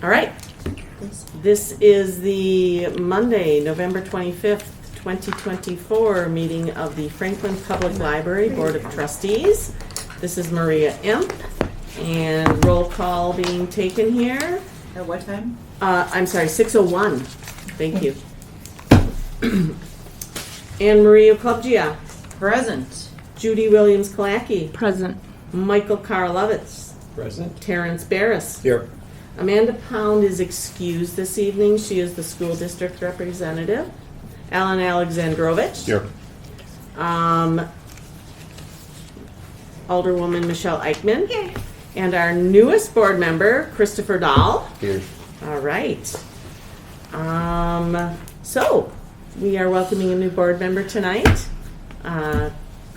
All right. This is the Monday, November 25th, 2024 meeting of the Franklin Public Library Board of Trustees. This is Maria Imp, and roll call being taken here. At what time? I'm sorry, 6:01. Thank you. Anne Maria Klubgia. Present. Judy Williams-Kalaki. Present. Michael Karlovitz. Present. Terrence Barris. Here. Amanda Pound is excused this evening. She is the school district representative. Alan Alexandrovich. Here. Alderwoman Michelle Eichmann. Here. And our newest board member, Christopher Dahl. Here. All right. So, we are welcoming a new board member tonight.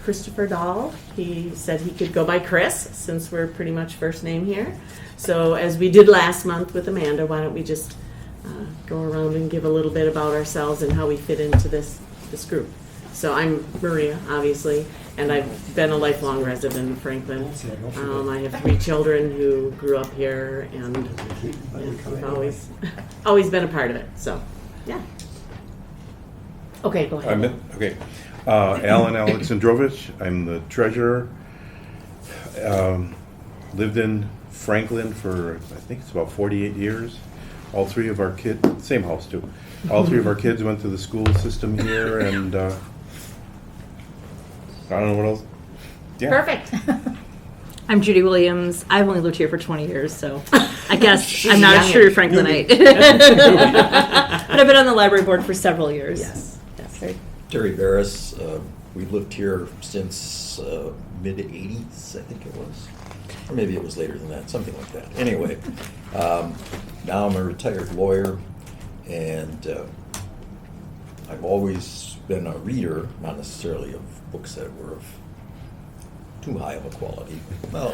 Christopher Dahl. He said he could go by Chris, since we're pretty much first name here. So, as we did last month with Amanda, why don't we just go around and give a little bit about ourselves and how we fit into this group. So, I'm Maria, obviously, and I've been a lifelong resident of Franklin. I have 3 children who grew up here, and we've always been a part of it. So, yeah. Okay, go ahead. Alan Alexandrovich. I'm the treasurer. Lived in Franklin for, I think it's about 48 years. All 3 of our kids, same house too. All 3 of our kids went to the school system here, and I don't know what else. Yeah. Perfect. I'm Judy Williams. I've only lived here for 20 years, so I guess I'm not a true Franklinite. But I've been on the library board for several years. Yes. That's right. Terry Barris. We've lived here since mid-'80s, I think it was. Or maybe it was later than that, something like that. Anyway, now I'm a retired lawyer, and I've always been a reader, not necessarily of books that were of too high of a quality. Well,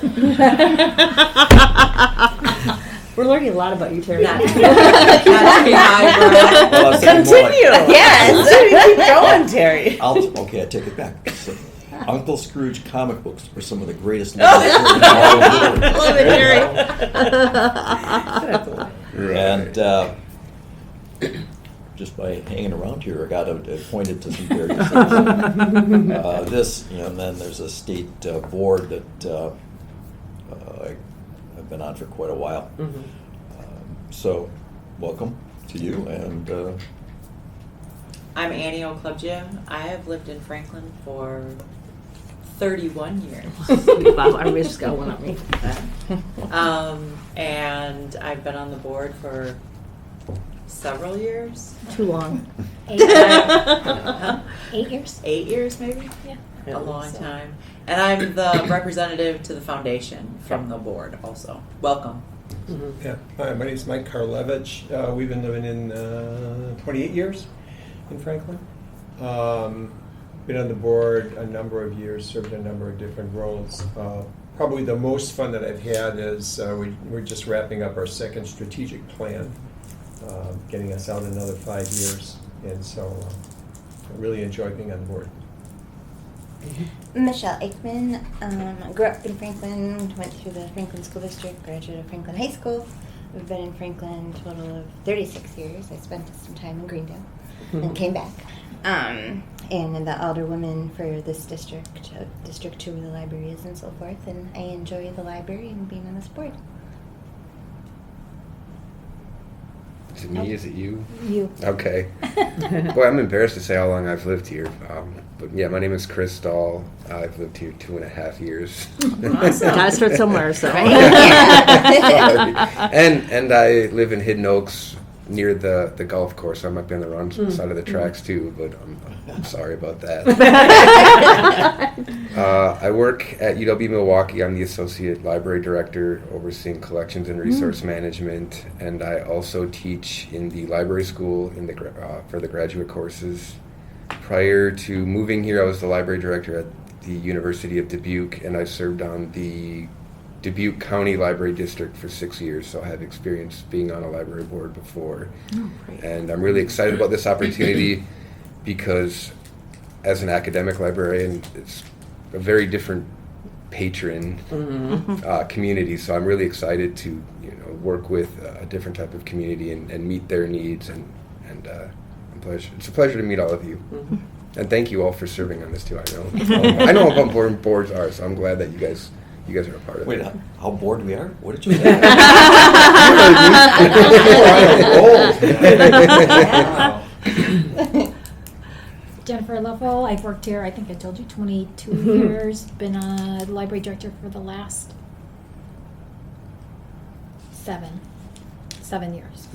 We're learning a lot about you, Terry. Not to be highbrow. well, I was thinking more like- Continue. Yes. Keep going, Terry. Okay, I take it back. So, Uncle Scrooge comic books are some of the greatest novels in all of the world. Love it, Terry. And just by hanging around here, I got appointed to some various things. And then there's a state board that I've been on for quite a while. Mm-hmm. So, welcome to you. And I'm Annie O'Klubgia. I have lived in Franklin for 31 years. Wow, everybody's just got one on me. And I've been on the board for several years. Too long. 8 years. 8 years, maybe? Yeah. A long time. And I'm the representative to the foundation from the board also. Welcome. Mm-hmm. Yeah. Hi, my name is Mike Karlovitch. We've been living in 28 years in Franklin. Been on the board a number of years, served a number of different roles. Probably the most fun that I've had is we're just wrapping up our second strategic plan, getting us out another 5 years. And so I really enjoy being on the board. Michelle Eichmann, grew up in Franklin, went through the Franklin School District, graduated of Franklin High School. We've been in Franklin a total of 36 years. I spent some time in Greendale and came back. And the alderwoman for this district, District 2 where the library is and so forth. And I enjoy the library and being on this board. Is it me? Is it you? You. Okay. Boy, I'm embarrassed to say how long I've lived here. But yeah, my name is Chris Dahl. I've lived here 2.5 years. Awesome. Gotta start somewhere, so. and I live in Hidden Oaks near the golf course. I might be on the wrong side of the tracks too, but I'm sorry about that. I work at UW Milwaukee. I'm the associate library director overseeing collections and resource management, and I also teach in the library school for the graduate courses. Prior to moving here, I was the library director at the University of Dubuque, and I served on the Dubuque County Library District for 6 years, so I have experience being on a library board before. Oh, great. And I'm really excited about this opportunity because as an academic librarian, it's a very different patron Mhm. community. So I'm really excited to work with a different type of community and meet their needs. And it's a pleasure to meet all of you. Mhm. And thank you all for serving on this too. I know how important boards are, so I'm glad that you guys are a part of Wait, it. how bored we are? What did you say? Wow. Jennifer Lovell, I've worked here, I think I told you, 22 years. Been a library director for the last 7 years.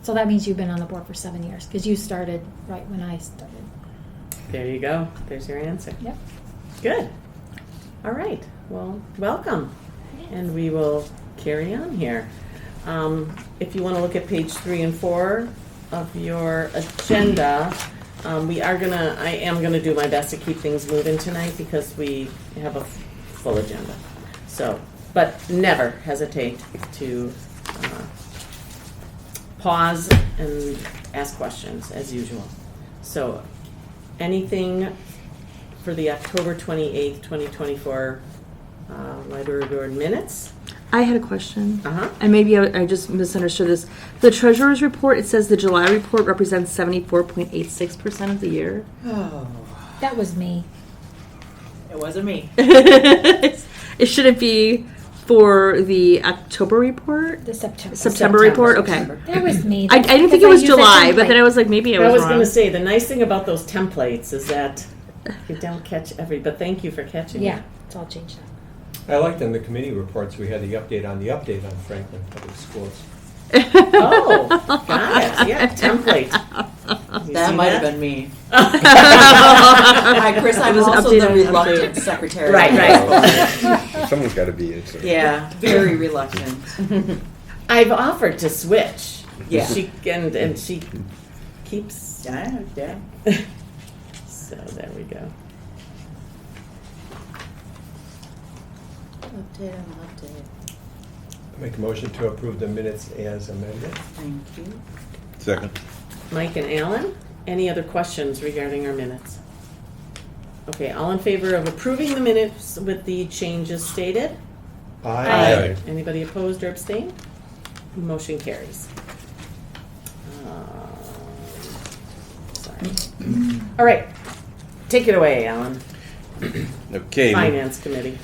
So that means you've been on the board for 7 years, because you started right when I started. There you go. There's your answer. Yep. Good. All right. Well, welcome. And we will carry on here. If you want to look at page 3 and 4 of your agenda, I am gonna do my best to keep things moving tonight because we have a full agenda. So, but never hesitate to pause and ask questions as usual. So, anything for the October 28th, 2024 Library Board minutes? I had a question. Uh-huh. And maybe I just misunderstood this. The treasurer's report, it says the July report represents 74.86% of the year. Oh, That was me. it wasn't me. It shouldn't be for the October report? The September. September report? Okay. September. That was me. I didn't think it was July, but then I was like, maybe I I was was wrong. going to say, the nice thing about those templates is that you don't catch but thank you for catching Yeah, it. it's all changed now. I liked in the committee reports, we had the update on Franklin Public Schools. Oh, got it. Yeah, template. You That see might have that? been me. Hi, Chris. I'm It was also updated the on reluctant update. secretary. Right. Someone's got to be it. So. Yeah, very reluctant. I've offered to switch. Yeah. She and she keeps. Yeah. So there we go. Update. Make a motion to approve the minutes as amended. Thank you. Second. Mike and Alan, any other questions regarding our minutes? Okay, all in favor of approving the minutes with the changes stated? Aye. Anybody opposed or abstained? Motion carries. Sorry. All right, take it away, Alan. Okay. Finance Committee.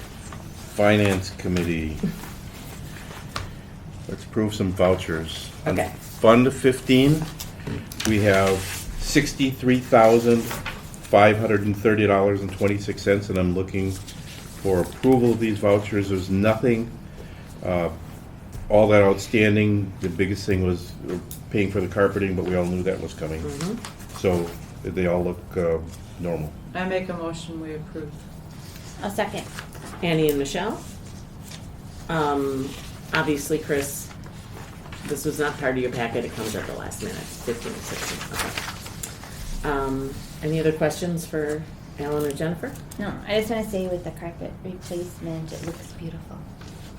Finance Committee. Let's approve some vouchers. On Okay. Fund 15, we have $63,530.26, and I'm looking for approval of these vouchers. There's nothing, all that outstanding. The biggest thing was paying for the carpeting, but we all knew that was coming. Mhm. So they all look normal. I make a motion. We approve. A second. Annie and Michelle. Obviously, Chris, this was not part of your packet. It comes at the last minute, 15 or 16. Okay. Any other questions for Alan or Jennifer? No, I just want to say with the carpet replacement, it looks beautiful.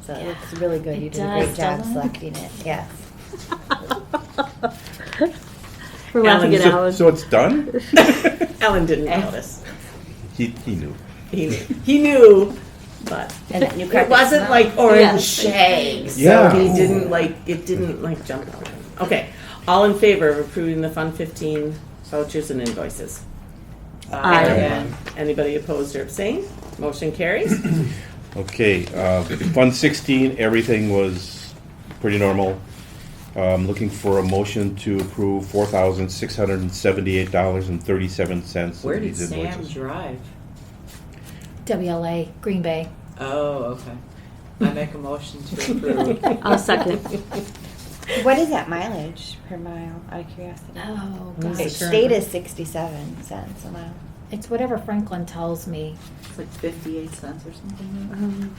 So it Yeah. looks really good. You It did a great does, job doesn't it? selecting it. Yes. We're laughing at Alan, Alan. So it's done? Alan didn't notice. He knew. He knew, but And that new it carpet wasn't smell. like orange Yes. shag, so Yeah. he didn't it didn't jump out. Okay, all in favor of approving the Fund 15 vouchers and invoices? Aye. Anybody opposed or abstained? Motion carries. Okay, Fund 16, everything was pretty normal. Looking for a motion to approve $4,678.37. Where of did these Sam invoices. drive? WLA, Green Bay. Oh, okay. I make a motion to approve. I'll second. What is that mileage per mile, out of curiosity? Oh, Who's The the gosh. current state one? is 67 cents a mile. It's whatever Franklin tells me. It's like 58 cents or something.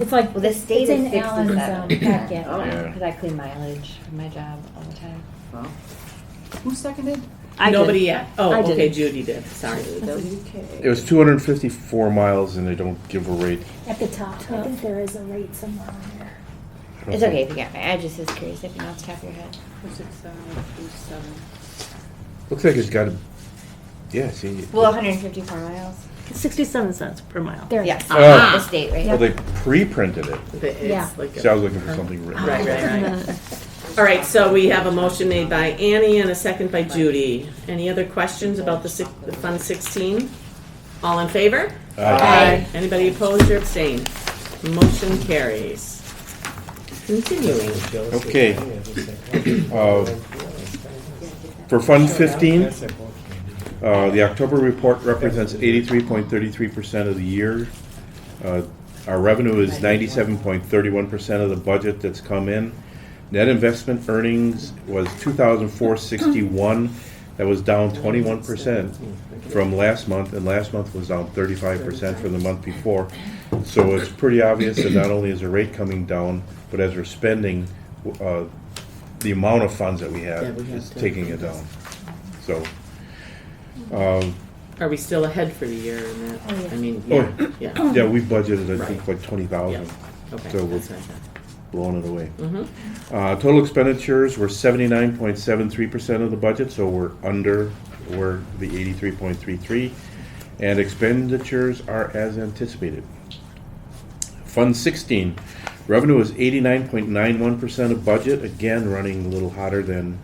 It's like, Well, the state it's is in Alan's 67. packet. Oh. Yeah. Because I clean mileage for my job all the time. Well, who seconded? I Nobody did. yet. Oh, I okay, didn't. Judy did. Sorry. WK. It was 254 miles, and they don't give a rate. At the top, I think there is a rate somewhere on there. It's okay if you get me. I just was curious if you know off the top of your head. 467. Looks like it's got a, yeah, see. Well, 154 miles. 67 cents per mile. There. Yes. Ah. The state, right? Well, they pre-printed it. It's Yeah. like See, I was looking for something written. Right. All right, so we have a motion made by Annie and a second by Judy. Any other questions about the Fund 16? All in favor? Aye. Anybody opposed or abstained? Motion carries. Continuing. Okay. For Fund 15, the October report represents 83.33% of the year. Our revenue is 97.31% of the budget that's come in. Net investment earnings was $2,461. That was down 21% from last month, and last month was down 35% from the month before. So it's pretty obvious that not only is the rate coming down, but as we're spending, the amount of funds that we Yeah, have we have is to- taking it down. So, Are we still ahead for the year in that? Oh, yeah. I mean, Oh. yeah. yeah, we budgeted, I think, Right. like 20,000, Okay, So we're- that's what I thought. blowing it away. Mhm. Total expenditures were 79.73% of the budget, so we're under where the 83.33, and expenditures are as anticipated. Fund 16, revenue is 89.91% of budget, again running a little hotter than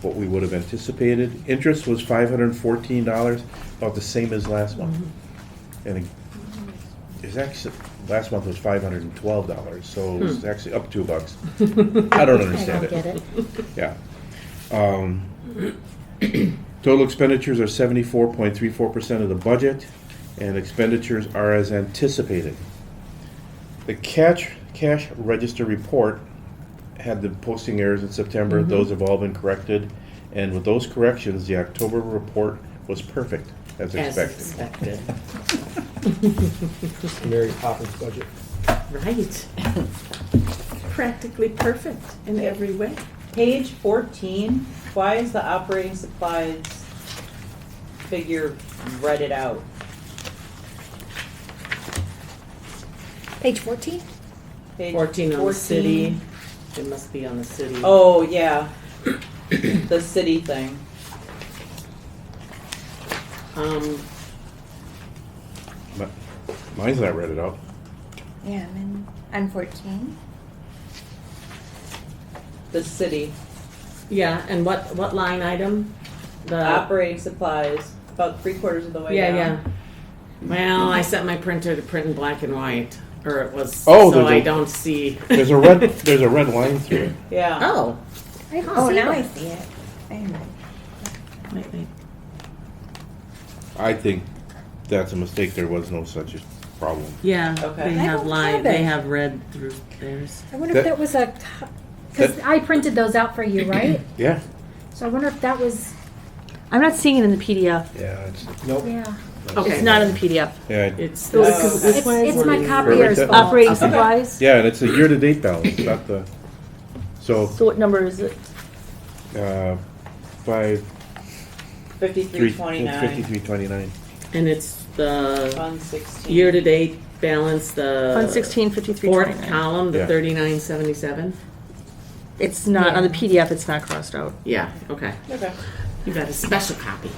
what we would have anticipated. Interest was $514, about the same as last month. And it's actually, last month was $512, so it's actually up $2. I don't I understand don't get it. Yeah. Total expenditures are 74.34% of the budget, and expenditures are as anticipated. The cash register report had the posting errors in September. Those have all been corrected, and with those corrections, the October report was perfect, as As expected. expected. Mary Poppins budget. Right. Practically perfect in every way. Page 14, why is the operating supplies figure redded out? Page 14? Page 14 on the city. It must be on the city. Oh, yeah. The city thing. But mine's not read it out. Yeah, I'm 14. The city. Yeah, and what line item? The Operating supplies, about 3/4 of the way Yeah, down. yeah. Well, I set my printer to print in black and white, or it was Oh, so there's I a- don't see. There's a red line through it. Yeah. Oh, I don't Oh, see now that. I see it. Wait. wait. I think that's a mistake. There was no such a problem. Yeah, Okay. they I have don't line. have They it. have read through theirs. I wonder That- if that was a, because I printed those out for you, right? Yeah. So I wonder if that was, I'm not seeing it in the PDF. Yeah. It's, Nope. yeah. Okay, It's not in the PDF. yeah. It's Oh, this. because It's, one is it's my Right copier's there. fault. Operating supplies. Yeah, and it's a year-to-date balance, not the. So, So what number is it? 5329. 5329. And it's the Fund 16. year-to-date balance, the Fund 16, 53, fourth 29. column, the Yeah. 3977. It's not, on the PDF, it's not crossed out. Yeah. Okay. Okay. You got a special copy.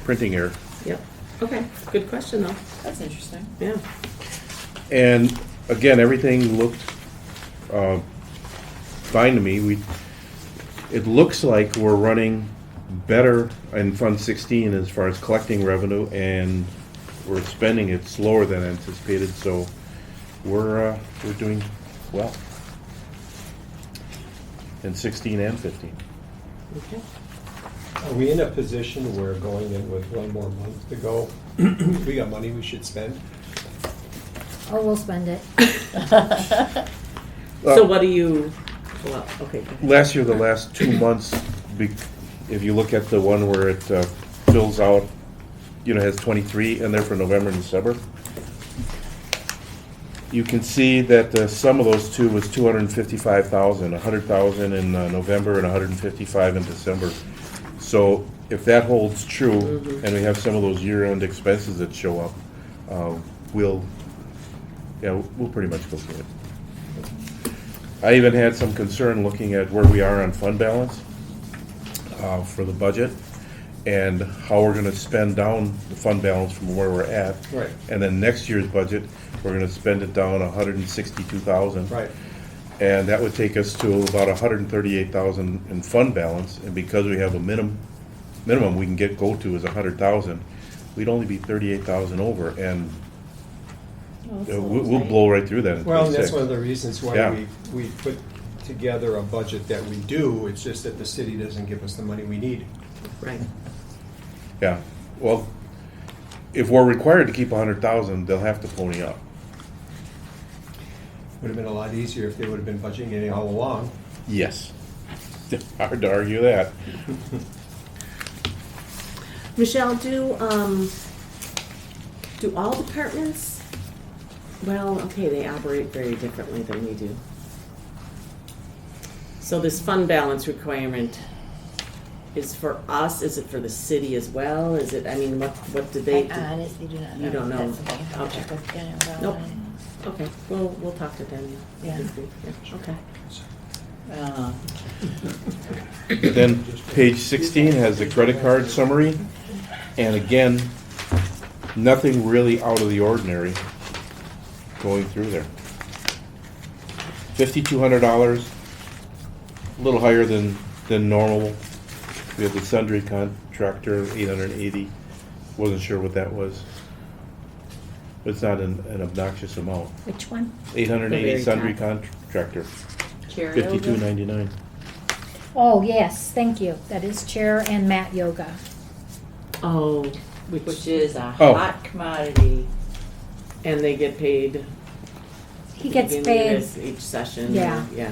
Printing error. Yep. Okay. Good question though. That's interesting. Yeah. And again, everything looked fine to me. It looks like we're running better in Fund 16 as far as collecting revenue, and we're spending it slower than anticipated. So we're doing well in 16 and 15. Okay. Are we in a position where going in with one more month to go, we got money we should spend? Oh, we'll spend it. So what do you? Well, okay. go ahead. Last year, the last 2 months, if you look at the one where it fills out, has 23 in there for November and December, you can see that the sum of those two was 255,000, 100,000 in November and 155 in December. So if that holds true, and we have some of those year-end expenses that show up, we'll pretty much go through it. I even had some concern looking at where we are on fund balance for the budget, and how we're gonna spend down the fund balance from where we're at. Right. And then next year's budget, we're gonna spend it down 162,000. Right. And that would take us to about 138,000 in fund balance, and because we have a minimum we can go to is 100,000, we'd only be 38,000 over, and we'll blow right through that in Well, and 26. that's one of the reasons why Yeah. we put together a budget that we do. It's just that the city doesn't give us the money we need. Right. Yeah, well, if we're required to keep 100,000, they'll have to pony up. Would have been a lot easier if they would have been budgeting it all along. Yes. Hard to argue that. Michelle, do all departments, well, okay, they operate very differently than we do. So this fund balance requirement is for us, is it for the city as well? Is it, I mean, what do they? I honestly do not know. You don't know? That's something I have to Okay. check with Jenna about. Nope. Okay, we'll talk to Daniel. Yeah. Okay. Then page 16 has the credit card summary, and again, nothing really out of the ordinary going through there. $5,200, a little higher than normal. We have the sundry contractor, 880. Wasn't sure what that was. It's not an obnoxious amount. Which one? 880 The very sundry top. contractor, Carryover? $52.99. Oh, yes, thank you. That is chair and mat yoga. Oh, Which is a Oh. hot commodity. and they get paid. He gets beginning paid. of each session. Yeah. or- Yeah,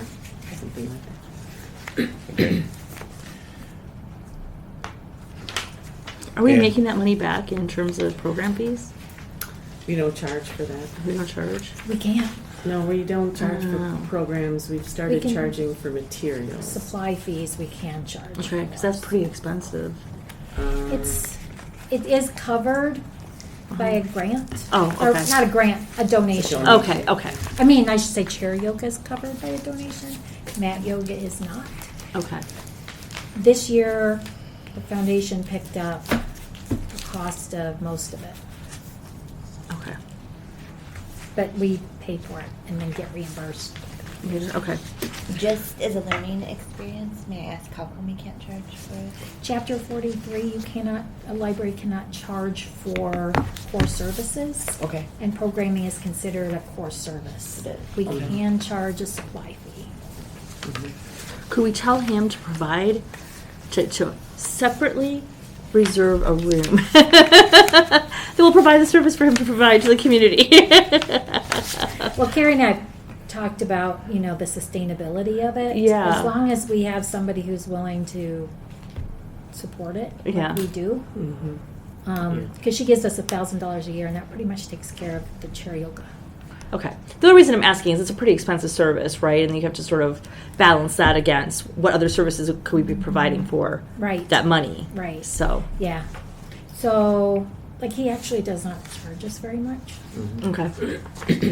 something like that. Are we And- making that money back in terms of program fees? We don't charge for that. We don't charge. We can't. No, we don't charge Oh. for programs. We've started can- charging for materials. Supply fees we can charge. Okay, because that's pretty expensive. It is covered by a grant. Oh, Or okay. not a grant, a donation. Okay, okay, I mean, I should say chair yoga is covered by a donation. Mat yoga is not. okay. This year, the foundation picked up the cost of most of it, Okay. but we pay for it and then get reimbursed. Okay. Just as a learning experience, may I ask how come we can't charge for it? Chapter 43, a library cannot charge for core services. Okay. And programming is considered a core service. It is. We Okay. can charge a supply fee. Could we tell him to provide, to separately reserve a room that will provide the service for him to provide to the community? Well, Carrie and I talked about, the sustainability of it. Yeah. As long as we have somebody who's willing to support it, Yeah. like we do. Mhm. Because she gives us $1,000 a year, and that pretty much takes care of the chair yoga. Okay. The only reason I'm asking is it's a pretty expensive service, right? And you have to sort of balance that against what other services could we be providing for Right. that money. Right. So, Yeah. So, he actually does not charge us very much. okay.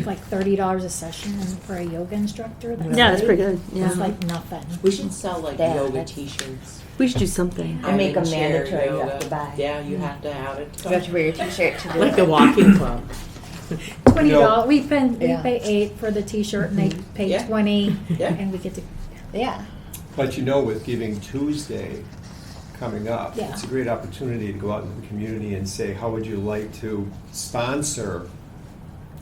Like $30 a session for a yoga instructor. Yeah, that's pretty good. It's Yeah. like nothing. We should sell like Yeah, yoga that's- t-shirts. We should do something. And make them Chair mandatory, you have yoga. to buy. Yeah, you have to have it. You have to wear your t-shirt to do Like it. the walking club. $20. We Yeah. pay $8 for the T-shirt, and they pay Yeah. $20, Yeah. and we get to. Yeah. But with Giving Tuesday coming up, Yeah. it's a great opportunity to go out into the community and say, how would you like to sponsor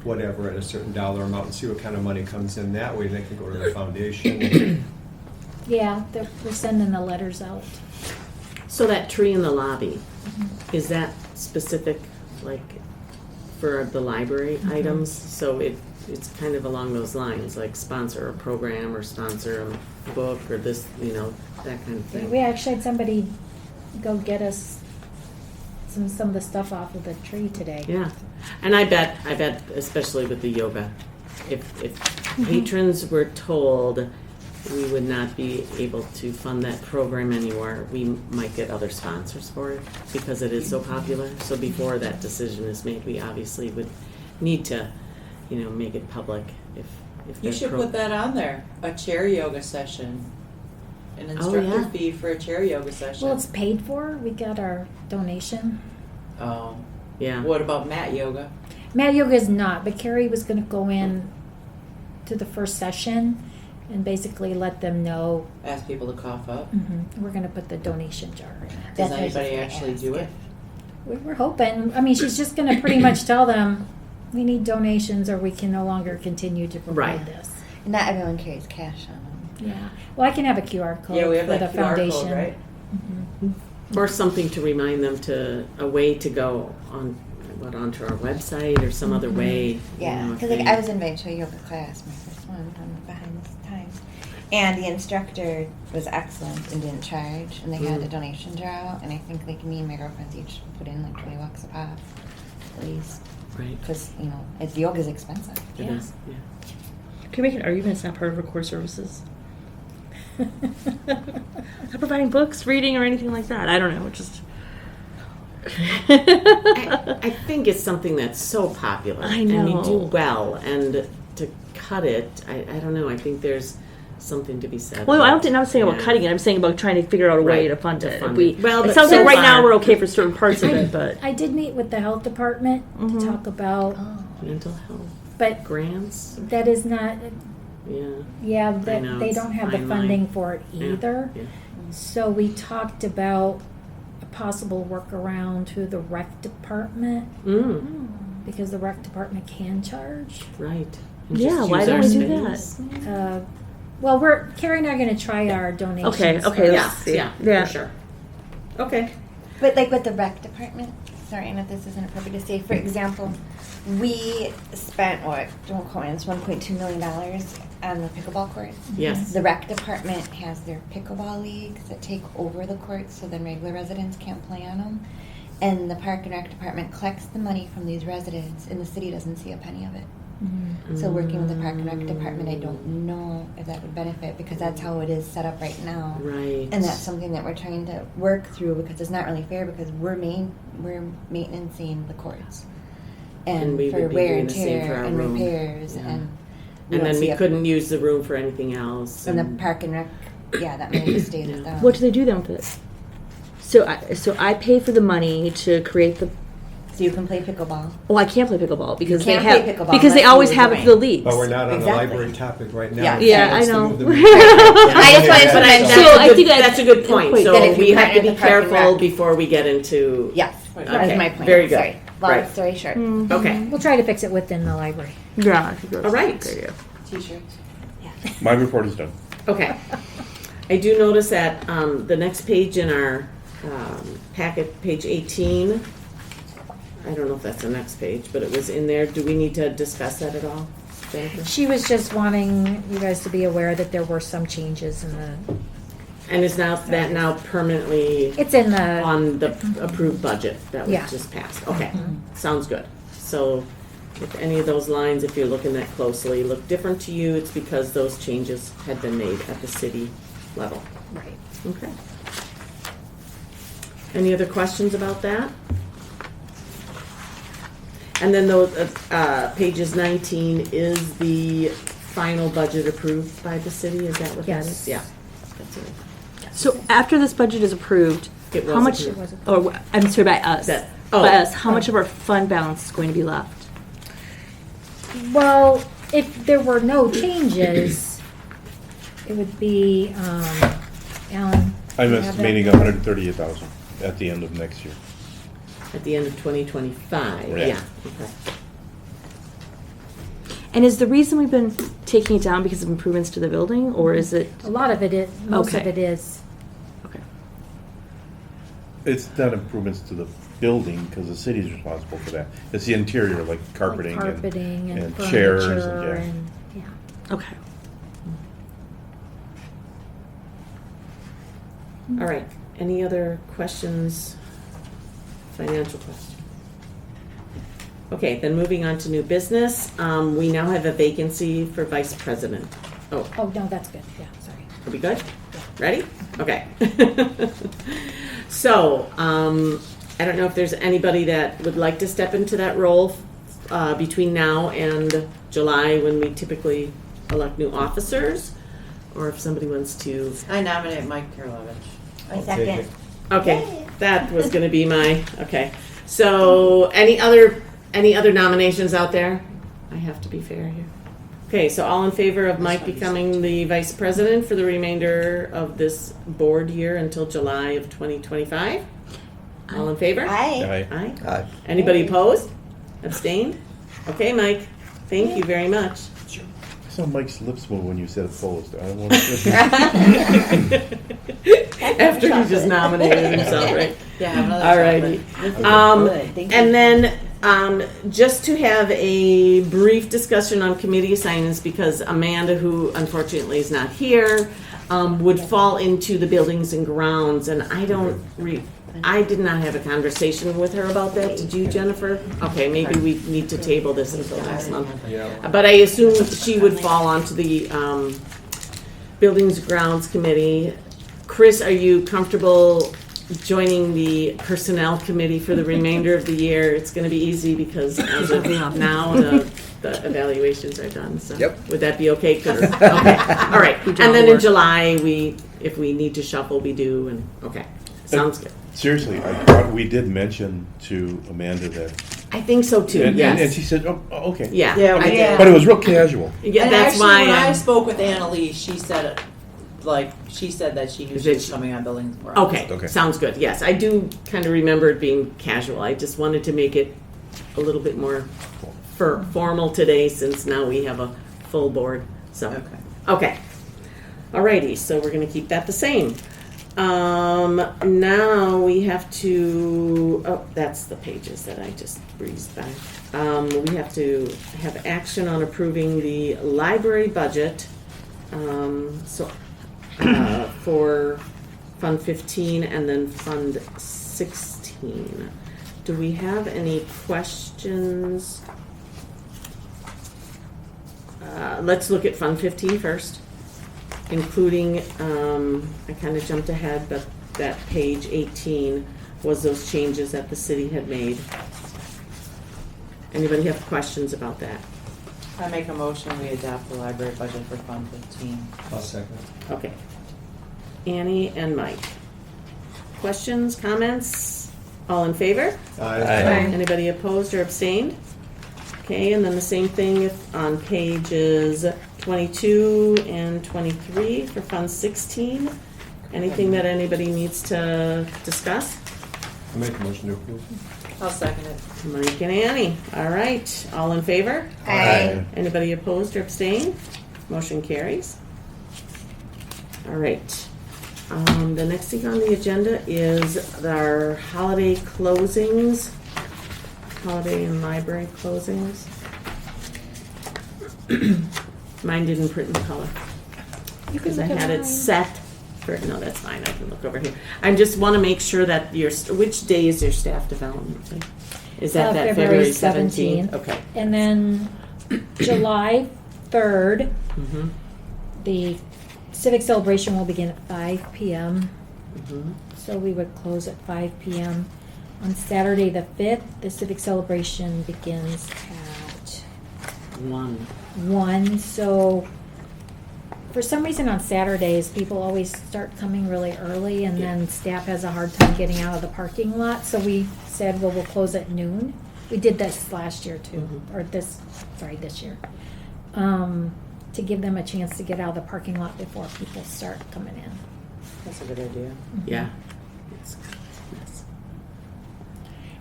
whatever at a certain dollar amount and see what kind of money comes in that way. They can go to the foundation. Yeah, we're sending the letters out. So that tree in the lobby, is that specific, for the library items? So it's kind of along those lines, like sponsor a program or sponsor a book or this, that kind of thing. We actually had somebody go get us some of the stuff off of the tree today. Yeah, and I bet, especially with the yoga, if patrons were told we would not be able to fund that program anymore, we might get other sponsors for it because it is so popular. So before that decision is made, we obviously would need to, make it public if You that should put that on there, a chair yoga session. an Oh, instructor yeah. fee for a chair yoga session. Well, it's paid for. We got our donation. Oh, Yeah. what about mat yoga? Mat yoga is not, but Carrie was going to go in to the first session and basically let them know Ask people to cough up. we're going to put the donation jar in. Does That's what I was anybody gonna actually ask do it? We're hoping. I mean, she's just going to pretty much tell them we need donations or we can no longer continue to provide Right. this. Not everyone carries cash on them. Yeah. Well, I can have a QR code Yeah, we have for that the QR foundation. code, right? Or something to remind them to, a way to go onto our website or some other way. Yeah, if because they- I was invited to a yoga class, my first one, behind this time. And the instructor was excellent and didn't charge, and they had a donation jar out, and I think like me and my girlfriends each put in like $20 a pop, at least, Right. because it's yoga's expensive. It Yeah. is, yeah. Can we make an argument it's not part of our core services? Not providing books, reading, or anything like that. I don't know. It's just. I think it's something that's so popular. I And we know. do well. And to cut it, I don't know. I think there's something to be said. Well, I about- don't think I'm saying about yeah. cutting it. I'm saying about trying to figure out a way Right, to fund to it. fund We, it. Well, it but sounds so like right now far- we're okay for certain parts of it, but I did meet with the health department Mhm. to talk about, Mental health but grants. that is not, Yeah. that know, they it's don't have the fine funding line. for it Yeah, either. yeah. So we talked about a possible workaround to the rec department, because the rec department can charge. Right. And Yeah, just why use don't our we do space. Well, Carrie and I are going to try our donations. okay, first. let's Yeah, see. yeah, Yeah. for sure. Okay. But like with the rec department, sorry, and if this isn't appropriate to say, for example, we spent don't quote me, it's $1.2 million on the pickleball courts. Yes. The rec department has their pickleball leagues that take over the courts, so then regular residents can't play on them. And the park and rec department collects the money from these residents, and the city doesn't see a penny of it. So working with the park and rec department, I don't know if that would benefit, because that's how it is set up right now. Right. And that's something that we're trying to work through, because it's not really fair, because we're maintaining the courts. And we for would be wear doing and the same for tear our and room. repairs Yeah. and And then don't we see a- couldn't use the room for anything else. And the park and rec, yeah, that money stays with them. What do they do then with it? So I pay for the money to create the. So you can play pickleball. Oh, I can't play pickleball because they can't have play pickleball because they unless always you have join. the leagues. But we're not on Exactly. the library topic right now. Yeah. Yeah, Let's I know. move the meeting. I just wanted to But mention- So I think that's a good point. That So if you we have to partner be with the Park and careful Rec- before we get into. Yes, Okay, that was my point. very good. Sorry. Long Right. story short. Okay. We'll try to fix it within the library. Yeah, I think that's All right. a good idea. T-shirts. My report is done. Okay. I do notice that the next page in our packet, page 18, I don't know if that's the next page, but it was in there. Do we need to discuss that at all, Jennifer? She was just wanting you guys to be aware that there were some changes in the, And is that now permanently it's in the, on the approved budget that was Yeah. just passed? Okay, sounds good. So if any of those lines, if you're looking at closely, look different to you, it's because those changes had been made at the city level. right. Okay. Any other questions about that? And then those, pages 19 is the final budget approved by the city, is that what that Yes. is? Yeah. That's it. So after this budget is approved, It how was much? approved. Or I'm sorry, by us. That- By us, how much of our fund balance is going to be left? Well, if there were no changes, it would be, Alan. I'm you have that? estimating 138,000 at the end of next year. At the end of 2025, Yeah. yeah. Okay. And is the reason we've been taking it down because of improvements to the building, or is it? A lot of it is, most of Okay. it is. Okay. It's not improvements to the building, because the city's responsible for that. It's the interior, like like carpeting carpeting and chairs furniture and, and, yeah. Okay. All right. Any other questions? Financial questions? Okay, then moving on to new business. We now have a vacancy for vice president. Oh, Oh, no, that's good, yeah, sorry. are we good? Ready? Okay. So, I don't know if there's anybody that would like to step into that role between now and July, when we typically elect new officers. or if somebody wants to. I nominate Mike Karlovic. I I'll take second. it. Okay, that was going to be my, okay. So any other nominations out there? I have to be fair here. Okay, so all in favor of Mike becoming the vice president for the remainder of this board year until July of 2025? All in favor? Aye. Aye. Aye. Anybody opposed? Abstained? Okay, Mike, thank you very much. I saw Mike's lips move when you said opposed. I don't want to. After he just nominated himself, right? Yeah, have another Alrighty. chocolate. And then, just to have a brief discussion on committee assignments, because Amanda, who unfortunately is not here, would fall into the buildings and grounds, and I did not have a conversation with her about that. Did you, Jennifer? Okay, maybe we need to table this until next month. Yeah. But I assume she would fall onto the buildings grounds committee. Chris, are you comfortable joining the personnel committee for the remainder of the year? It's going to be easy because as of now, the evaluations are done. So Yep. would that be okay, Chris? Okay. All right. And then in July, if we need to shuffle, we do. And okay, sounds good. Seriously, I thought we did mention to Amanda that. I think so too. And Yes. she said, oh, okay. Yeah. Yeah, we I did. But it was real casual. Yeah, And that's actually, why. when I spoke with Annalise, she said, that she knew Is she it- was coming on buildings. and grounds. Okay, Okay. sounds good. Yes, I do kind of remember it being casual. I just wanted to make it a little bit more formal today since now we have a full board. So, okay. Alrighty, so we're going to keep that the same. Now we have to, that's the pages that I just breezed by. We have to have action on approving the library budget. For Fund 15 and then Fund 16. Do we have any questions? Let's look at Fund 15 first, including, I kind of jumped ahead, but that page 18 was those changes that the city had made. Anybody have questions about that? I make a motion, we adopt the library budget for Fund 15. I'll second. Okay. Annie and Mike. Questions, comments? All in favor? Aye. Anybody opposed or abstained? Okay, and then the same thing on pages 22 and 23 for Fund 16. Anything that anybody needs to discuss? I'll make a motion to approve. I'll second it. Mike and Annie. All right. All in favor? Aye. Anybody opposed or abstained? Motion carries. All right. The next thing on the agenda is our holiday closings, holiday and library closings. Mine didn't print in color because I had it set for, no, that's fine. I can look over here. I just want to make sure that which day is your staff development day? Is that February February 17th? 17th. Okay. And then July 3rd, Mm-hmm. the civic celebration will begin at 5 p.m. Mm-hmm. So we would close at 5 p.m. On Saturday the 5th, the civic celebration begins at 1. So for some reason on Saturdays, people always start coming really early and then staff has a hard time getting out of the parking lot. So we said, well, we'll close at noon. We did this last year too, or this year. To give them a chance to get out of the parking lot before people start coming in. That's a good idea. Yeah.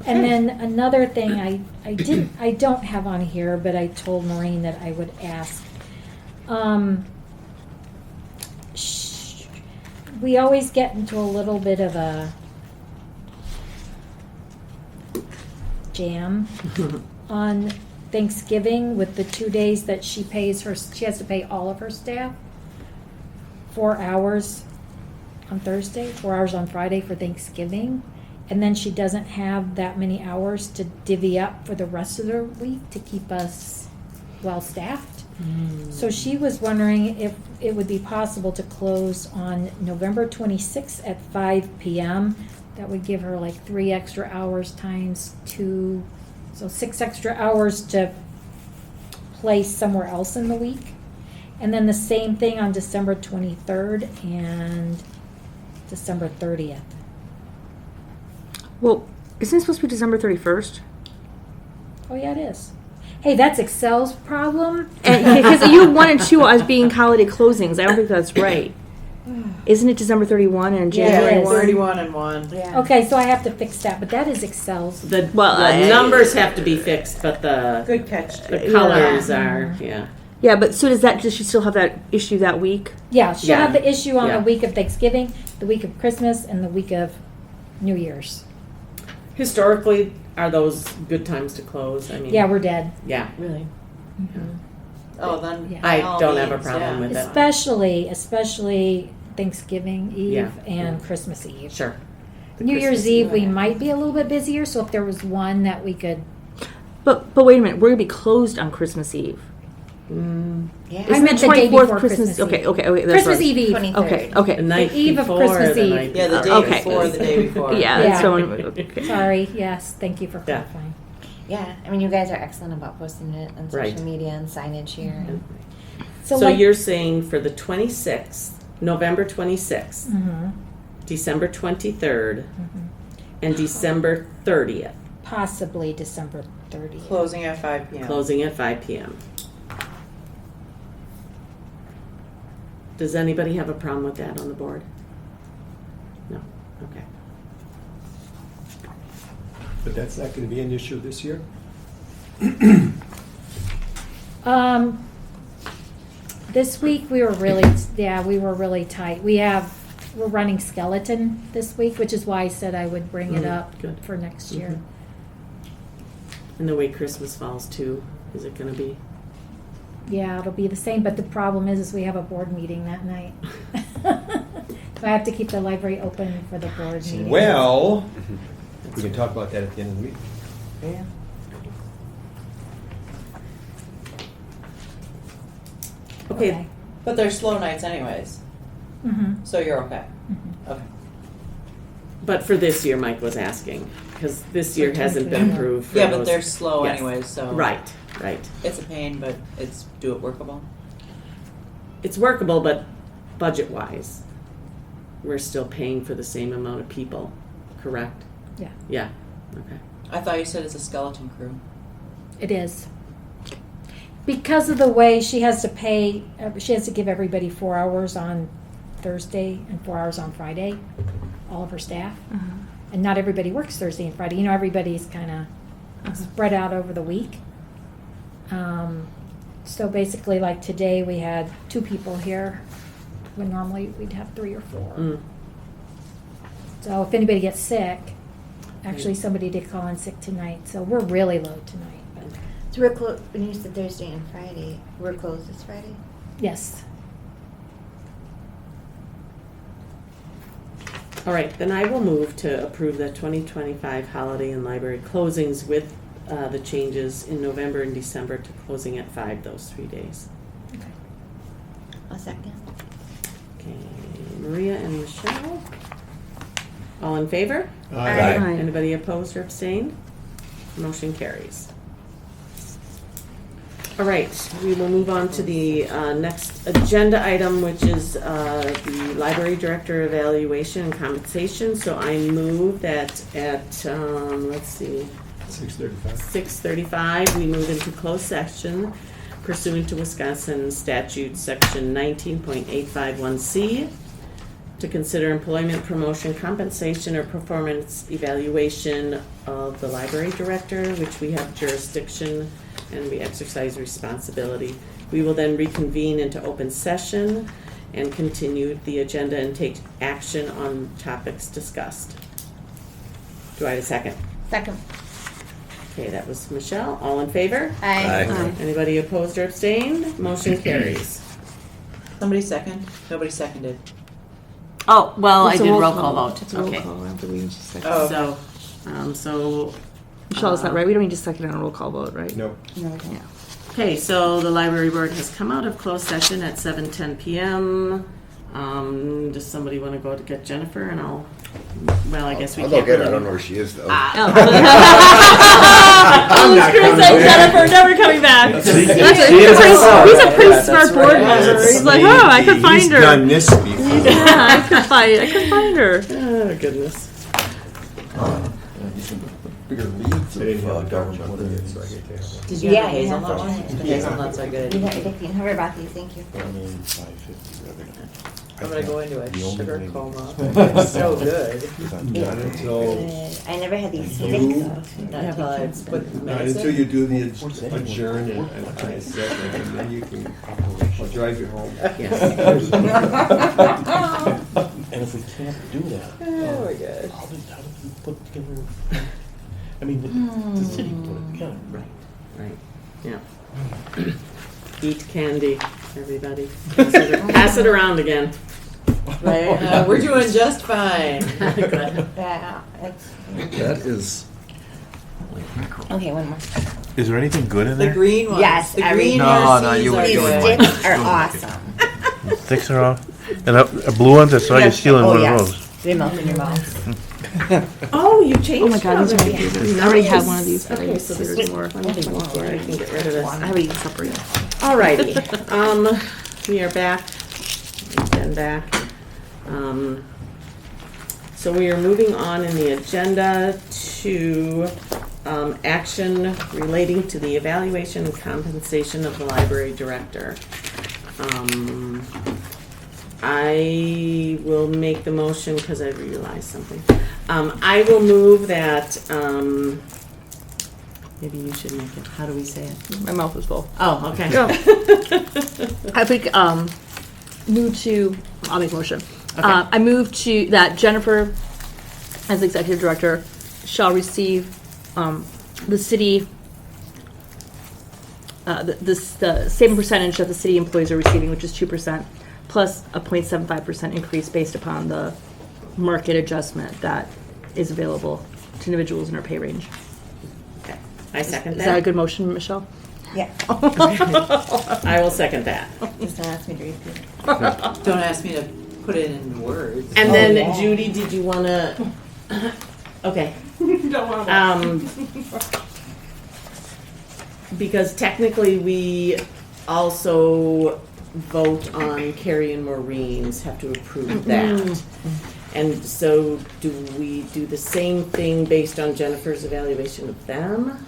And then another thing I don't have on here, but I told Maureen that I would ask. We always get into a little bit of a jam on Thanksgiving with the 2 days that she has to pay all of her staff 4 hours on Thursday, 4 hours on Friday for Thanksgiving. And then she doesn't have that many hours to divvy up for the rest of the week to keep us well-staffed. So she was wondering if it would be possible to close on November 26th at 5 p.m. That would give her like 3 extra hours times 2, so 6 extra hours to place somewhere else in the week. And then the same thing on December 23rd and December 30th. Well, isn't it supposed to be December 31st? Oh, yeah, it is. Hey, that's Excel's problem. Because you have 1 and 2 as being holiday closings. I don't think that's right. Isn't it December 31 and Yeah, it January is. 1? 31 and 1. Yeah. Okay, so I have to fix that, but that is Excel's. The, Well, the numbers have to be fixed, but the Good catch. the colors are, yeah. Yeah, but so does she still have that issue that week? Yeah, she'll Yeah. have the issue on Yeah. the week of Thanksgiving, the week of Christmas, and the week of New Year's. Historically, are those good times to close? I mean, Yeah, we're dead. yeah, really. Oh, then Yeah. I by all don't have a means, problem yeah. with it. Especially Thanksgiving Eve Yeah. and Christmas Eve. Sure. The New Year's Christmas Eve, we yeah. might be a little bit busier, so if there was one that we could. But wait a minute, we're gonna be closed on Christmas Eve. Yeah. I Isn't meant the the day 24th before Christmas Eve. Okay, that's Christmas right. Eve Eve. 23rd. Okay, okay. The night eve of before, Christmas the Eve. night Yeah, the day Okay. before, the day before. Yeah, Yeah. that's so. Okay. Sorry, yes, thank you for Yeah. clarifying. Yeah, I mean, you guys are excellent about posting it on social Right. media and signage here. And So like- you're saying for the 26th, November 26th, Mhm, December 23rd, mhm. and December 30th, Possibly December 30th. Closing at 5 p.m. closing at 5 p.m. Does anybody have a problem with that on the board? No? Okay. But that's not going to be an issue this year? This week we were really, we were really tight. We're running skeleton this week, which is why I said I would bring it up good. for next year. And the way Christmas falls too, is it going to be? Yeah, it'll be the same, but the problem is we have a board meeting that night. So I have to keep the library open for the board meeting. Well, we can talk about that at the end of the week. Yeah. Okay. But they're slow nights anyways, Mhm, so you're okay. mhm. Okay. But for this year, Mike was asking, because this year For hasn't been 2021. approved for Yeah, but those- they're slow Yes. anyways, so. Right, right. It's a pain, but do it workable. It's workable, but budget-wise, we're still paying for the same amount of people, correct? Yeah, Yeah, okay. I thought you said it's a skeleton crew. it is. Because of the way she has to pay, she has to give everybody 4 hours on Thursday and 4 hours on Friday, all of her staff. And not everybody works Thursday and Friday. You know, everybody's kind of spread out over the week. So basically, like today, we had 2 people here, when normally we'd have 3 or 4. Mm. So if anybody gets sick, actually somebody did call in sick tonight, so we're really low tonight. But so we're closed, when you said Thursday and Friday, we're closed this Friday? yes, All right, then I will move to approve the 2025 holiday and library closings with the changes in November and December to closing at 5 those 3 days. A second. Okay, Maria and Michelle. All in favor? Aye. Aye. Anybody opposed or abstained? Motion carries. All right, we will move on to the next agenda item, which is the library director evaluation and compensation. So I move that at, let's see, 6:35. 6:35, we move into closed session pursuant to Wisconsin statute section 19.851C to consider employment, promotion, compensation, or performance evaluation of the library director, which we have jurisdiction and we exercise responsibility. We will then reconvene into open session and continue the agenda and take action on topics discussed. Do I have a second? Second. Okay, that was Michelle. All in favor? Aye. Aye. Anybody opposed or abstained? Motion carries. Somebody second? Nobody seconded. Oh, well, I It's a did roll roll call. call vote. It's a roll Okay. call after we just second. Oh. So, Michelle, is that right? We don't need to second on a roll call vote, right? No. Yeah. okay, so the library board has come out of closed session at 7:10 PM. Does somebody want to go to get Jennifer and Well, I guess we I'll can't. go get her. I really- don't know where she is though. Ah. Oh, not Chris coming and back. Jennifer never coming back. See? He's a See, pretty that's smart board member. He's like, oh, I could find her. Done this before. Yeah, I could find her. Oh, goodness. Bigger leagues I didn't have of a dark government. chocolate yet, so I get to have one. Did you Yeah, have the you have hazelnut to. one? The hazelnuts are good. You got addicting. Whoever bought these, thank you. I mean, 550 revenue. I'm gonna go into a The only sugar thing- coma. It's so good. Not until, Good. I never had these sticks. Not until I put not medicine. until you do the adjourn and I said, and then you can, I'll drive you home. And if we can't do that, Oh my gosh. how did we put together? I mean, the city put it together, right? Right. Yeah. Eat candy, everybody. Pass it around again. Right? We're doing just fine. Good. Yeah, it's, That is. okay, one more. Is there anything good in The there? green ones. Yes, The every- green No, Hershey's no, you are would These do it. good. sticks are awesome. Sticks are off. And a blue ones, I saw you Yes. stealing Oh, one yes. of those. They melt in your mouth. Oh, you changed. Oh my God, these are already. my favorites. I already have one of these, but I Okay, just so there's this more. one. I can get rid of this. I haven't eaten supper yet. Alrighty, we are back, we've been back. So we are moving on in the agenda to, action relating to the evaluation and compensation of the library director. I will make the motion, because I realized something. I will move that, maybe you should make it, how do we say it? My mouth is full. Oh, okay. I think move to. I'll make a motion. Okay. I move to that Jennifer, as executive director, shall receive the city. The same percentage that the city employees are receiving, which is 2%, plus a 0.75% increase based upon the market adjustment that is available to individuals in our pay range. Okay. I second Is that a that. good motion, Michelle? Yeah, I will second that. just don't ask me to repeat it. Don't ask me to put it in words. And Oh, then yeah. Judy, did you want to? Okay. Because technically we also vote on Carrie and Maureen's, have to approve that. And so do we do the same thing based on Jennifer's evaluation of them?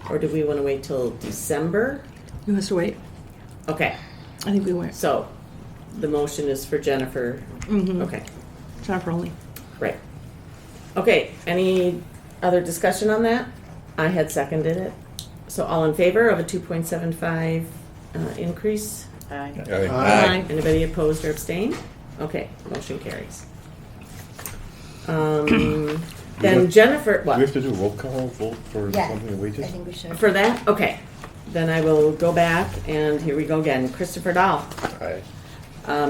Or do we want to wait till December? Who has to wait? Okay, I think we wait. so the motion is for Jennifer. Mm-hmm. Okay. Jennifer only. Right. Okay, any other discussion on that? I had seconded it. So all in favor of a 2.75 increase? Aye. Aye. Anybody opposed or abstained? Okay, motion carries. Then Jennifer, Do we have what? to do a roll call vote for Yeah, something of I wages? think we should. For that? Okay. Then I will go back and here we go again. Christopher Dahl, Aye.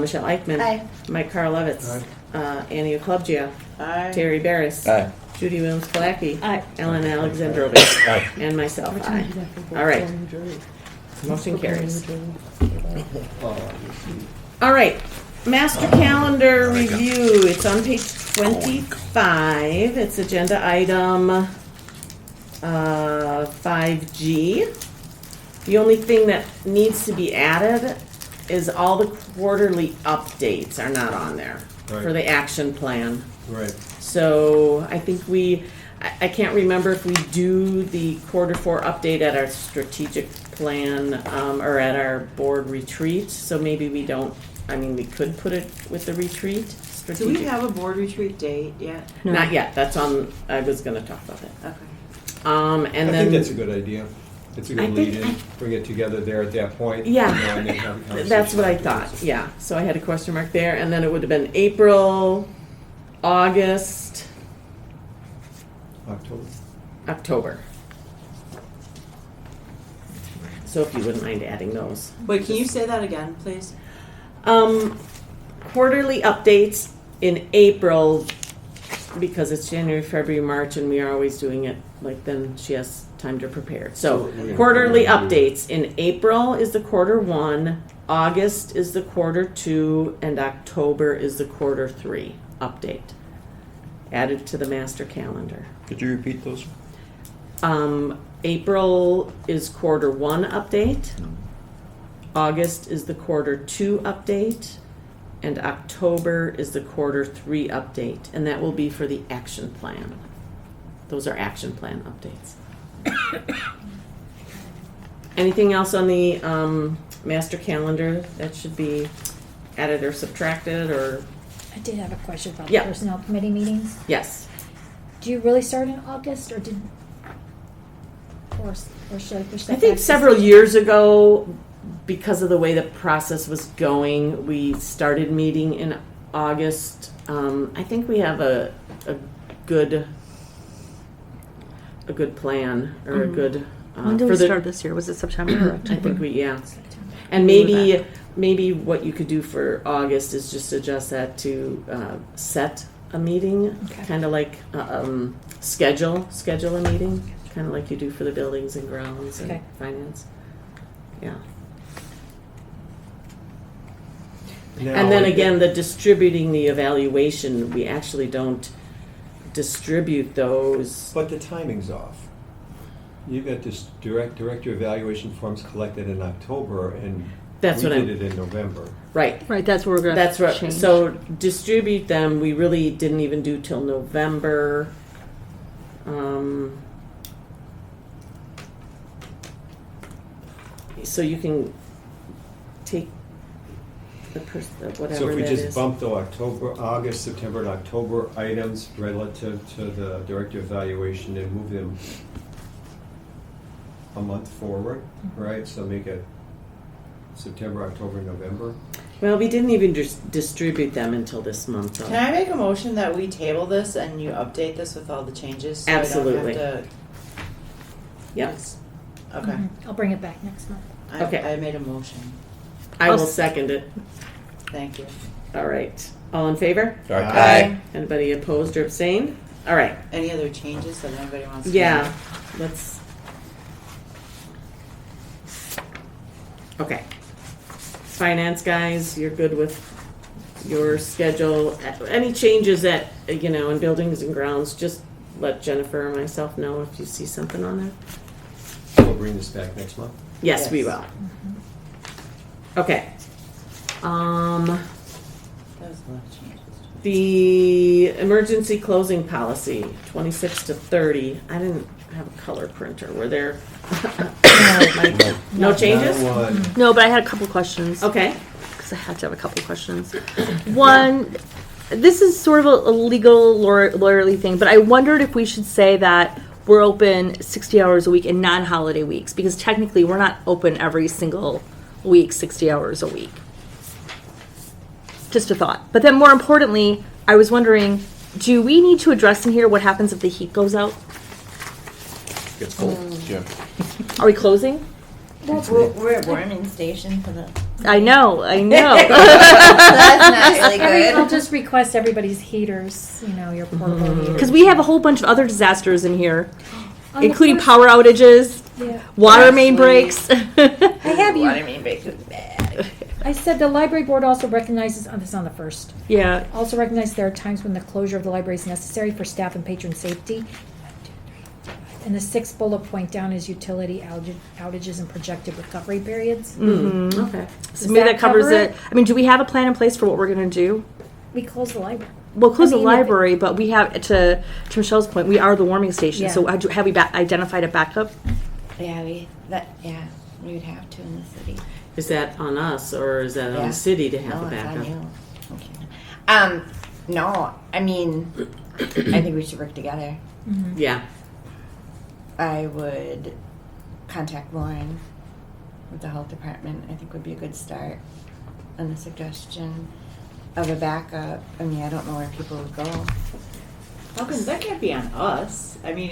Michelle Eichmann. Aye. Mike Karlovic. Annie Oklubgia. Aye. Terry Barris. Aye. Judy Williams-Kalaki. Aye. Ellen Alexandrovich. Aye. And myself, aye. All right. Motion carries. All right, master calendar review. It's on page 25. It's agenda item 5G. The only thing that needs to be added is all the quarterly updates are not on there for Right. the action plan. Right. So I think I can't remember if we do the quarter 4 update at our strategic plan or at our board retreat. So maybe we don't, we could put it with the retreat. Do we Strategic. have a board retreat date yet? No. Not yet, that's on, I was gonna talk about that. Okay. And I then. think that's a good idea. It's a I good think- lead-in, bring it together there at that point. Yeah. And then have a conversation That's what I afterwards. thought, yeah. So I had a question mark there, and then it would have been April, August, October. October. So if you wouldn't mind adding those. Wait, can you say that again, please? Quarterly updates in April, because it's January, February, March, and we are always doing it, like then she has time to prepare. So So we're gonna- quarterly we're gonna do- updates in April is the quarter 1 August is the Q2 and October is the Q3 update added to the master calendar. Could you repeat those? April is Q1 update. August is the Q2 update. And October is the Q3 update. And that will be for the action plan. Those are action plan updates. Anything else on the master calendar that should be added or subtracted or? I did have a question about Yeah. the personnel committee meetings. Yes. Do you really start in August, or should I push that I think back to several September? years ago, because of the way the process was going, we started meeting in August. I think we have a good plan or a good When did for we the- start this year? Was it September or October? I think yeah. September. And Remember maybe what you could do for August is just adjust that to set a meeting, Okay. kind of like schedule a meeting, kind of like you do for the buildings and grounds and Okay. finance. Yeah. Now, And then again, the distributing the evaluation, we actually don't distribute those. But the timing's off. You got this director evaluation forms collected in October, and That's we what did I'm- it in November. Right. Right, that's where we're gonna That's right. change. So distribute them, we really didn't even do till November. So you can take whatever So if we that just is. bump the August, September, and October items relative to the director evaluation and move them a month forward, right? So make it September, October, November. Well, we didn't even distribute them until this month. Though. Can I make a motion that we table this and you update this with all the changes? So Absolutely. I don't have to. Yep. Yes. Okay. Mhm. I'll bring it back next month. Okay. I made a motion. I will second it. Thank you. All right. All in favor? Aye. Anybody opposed or abstained? All right. Any other changes that anybody wants to Yeah. make? Let's. Okay. Finance guys, you're good with your schedule. Any changes that, in buildings and grounds, just let Jennifer or myself know if you see something on there. We'll bring this back next month. Yes, we Yes. will. Okay. That was a lot of changes. The emergency closing policy, 26 to 30. I didn't have a color printer. Were there no changes? Not one. No, but I had a couple questions. Okay. Because I had to have a couple questions. One, this is sort of a legal lawyerly thing, but I wondered if we should say that we're open 60 hours a week in non-holiday weeks, because technically we're not open every single week 60 hours a week. Just a thought. But then more importantly, I was wondering, do we need to address in here what happens if the heat goes out? Gets cold. Jim. Are we closing? We're at warming station for the. I know. That's not really I'll good. just request everybody's heaters, your portable heaters. Because we have a whole bunch of other disasters in here, On the including first- power outages, Yeah. water main Actually- breaks. I have you. Water main breaks is bad. I said the library board also recognizes, this is on the first, Yeah. also recognizes there are times when the closure of the library is necessary for staff and patron safety. And the sixth bullet point down is utility outages and projected recovery periods. Okay. So maybe that covers cover it. I mean, do we have a plan in place for what we're going to do? We close the library. We'll close I mean, the if- library, but we have, to Michelle's point, we are the warming station. Yeah. So have we identified a backup? Yeah, we would have to in the city. Is that on us or is that on Yeah. the city to have No, a it's on backup? you. No, I mean, I think we should work together. Yeah. I would contact Lauren with the health department. I think would be a good start on the suggestion of a backup. I mean, I don't know where people would go. How come that can't be on us? I mean,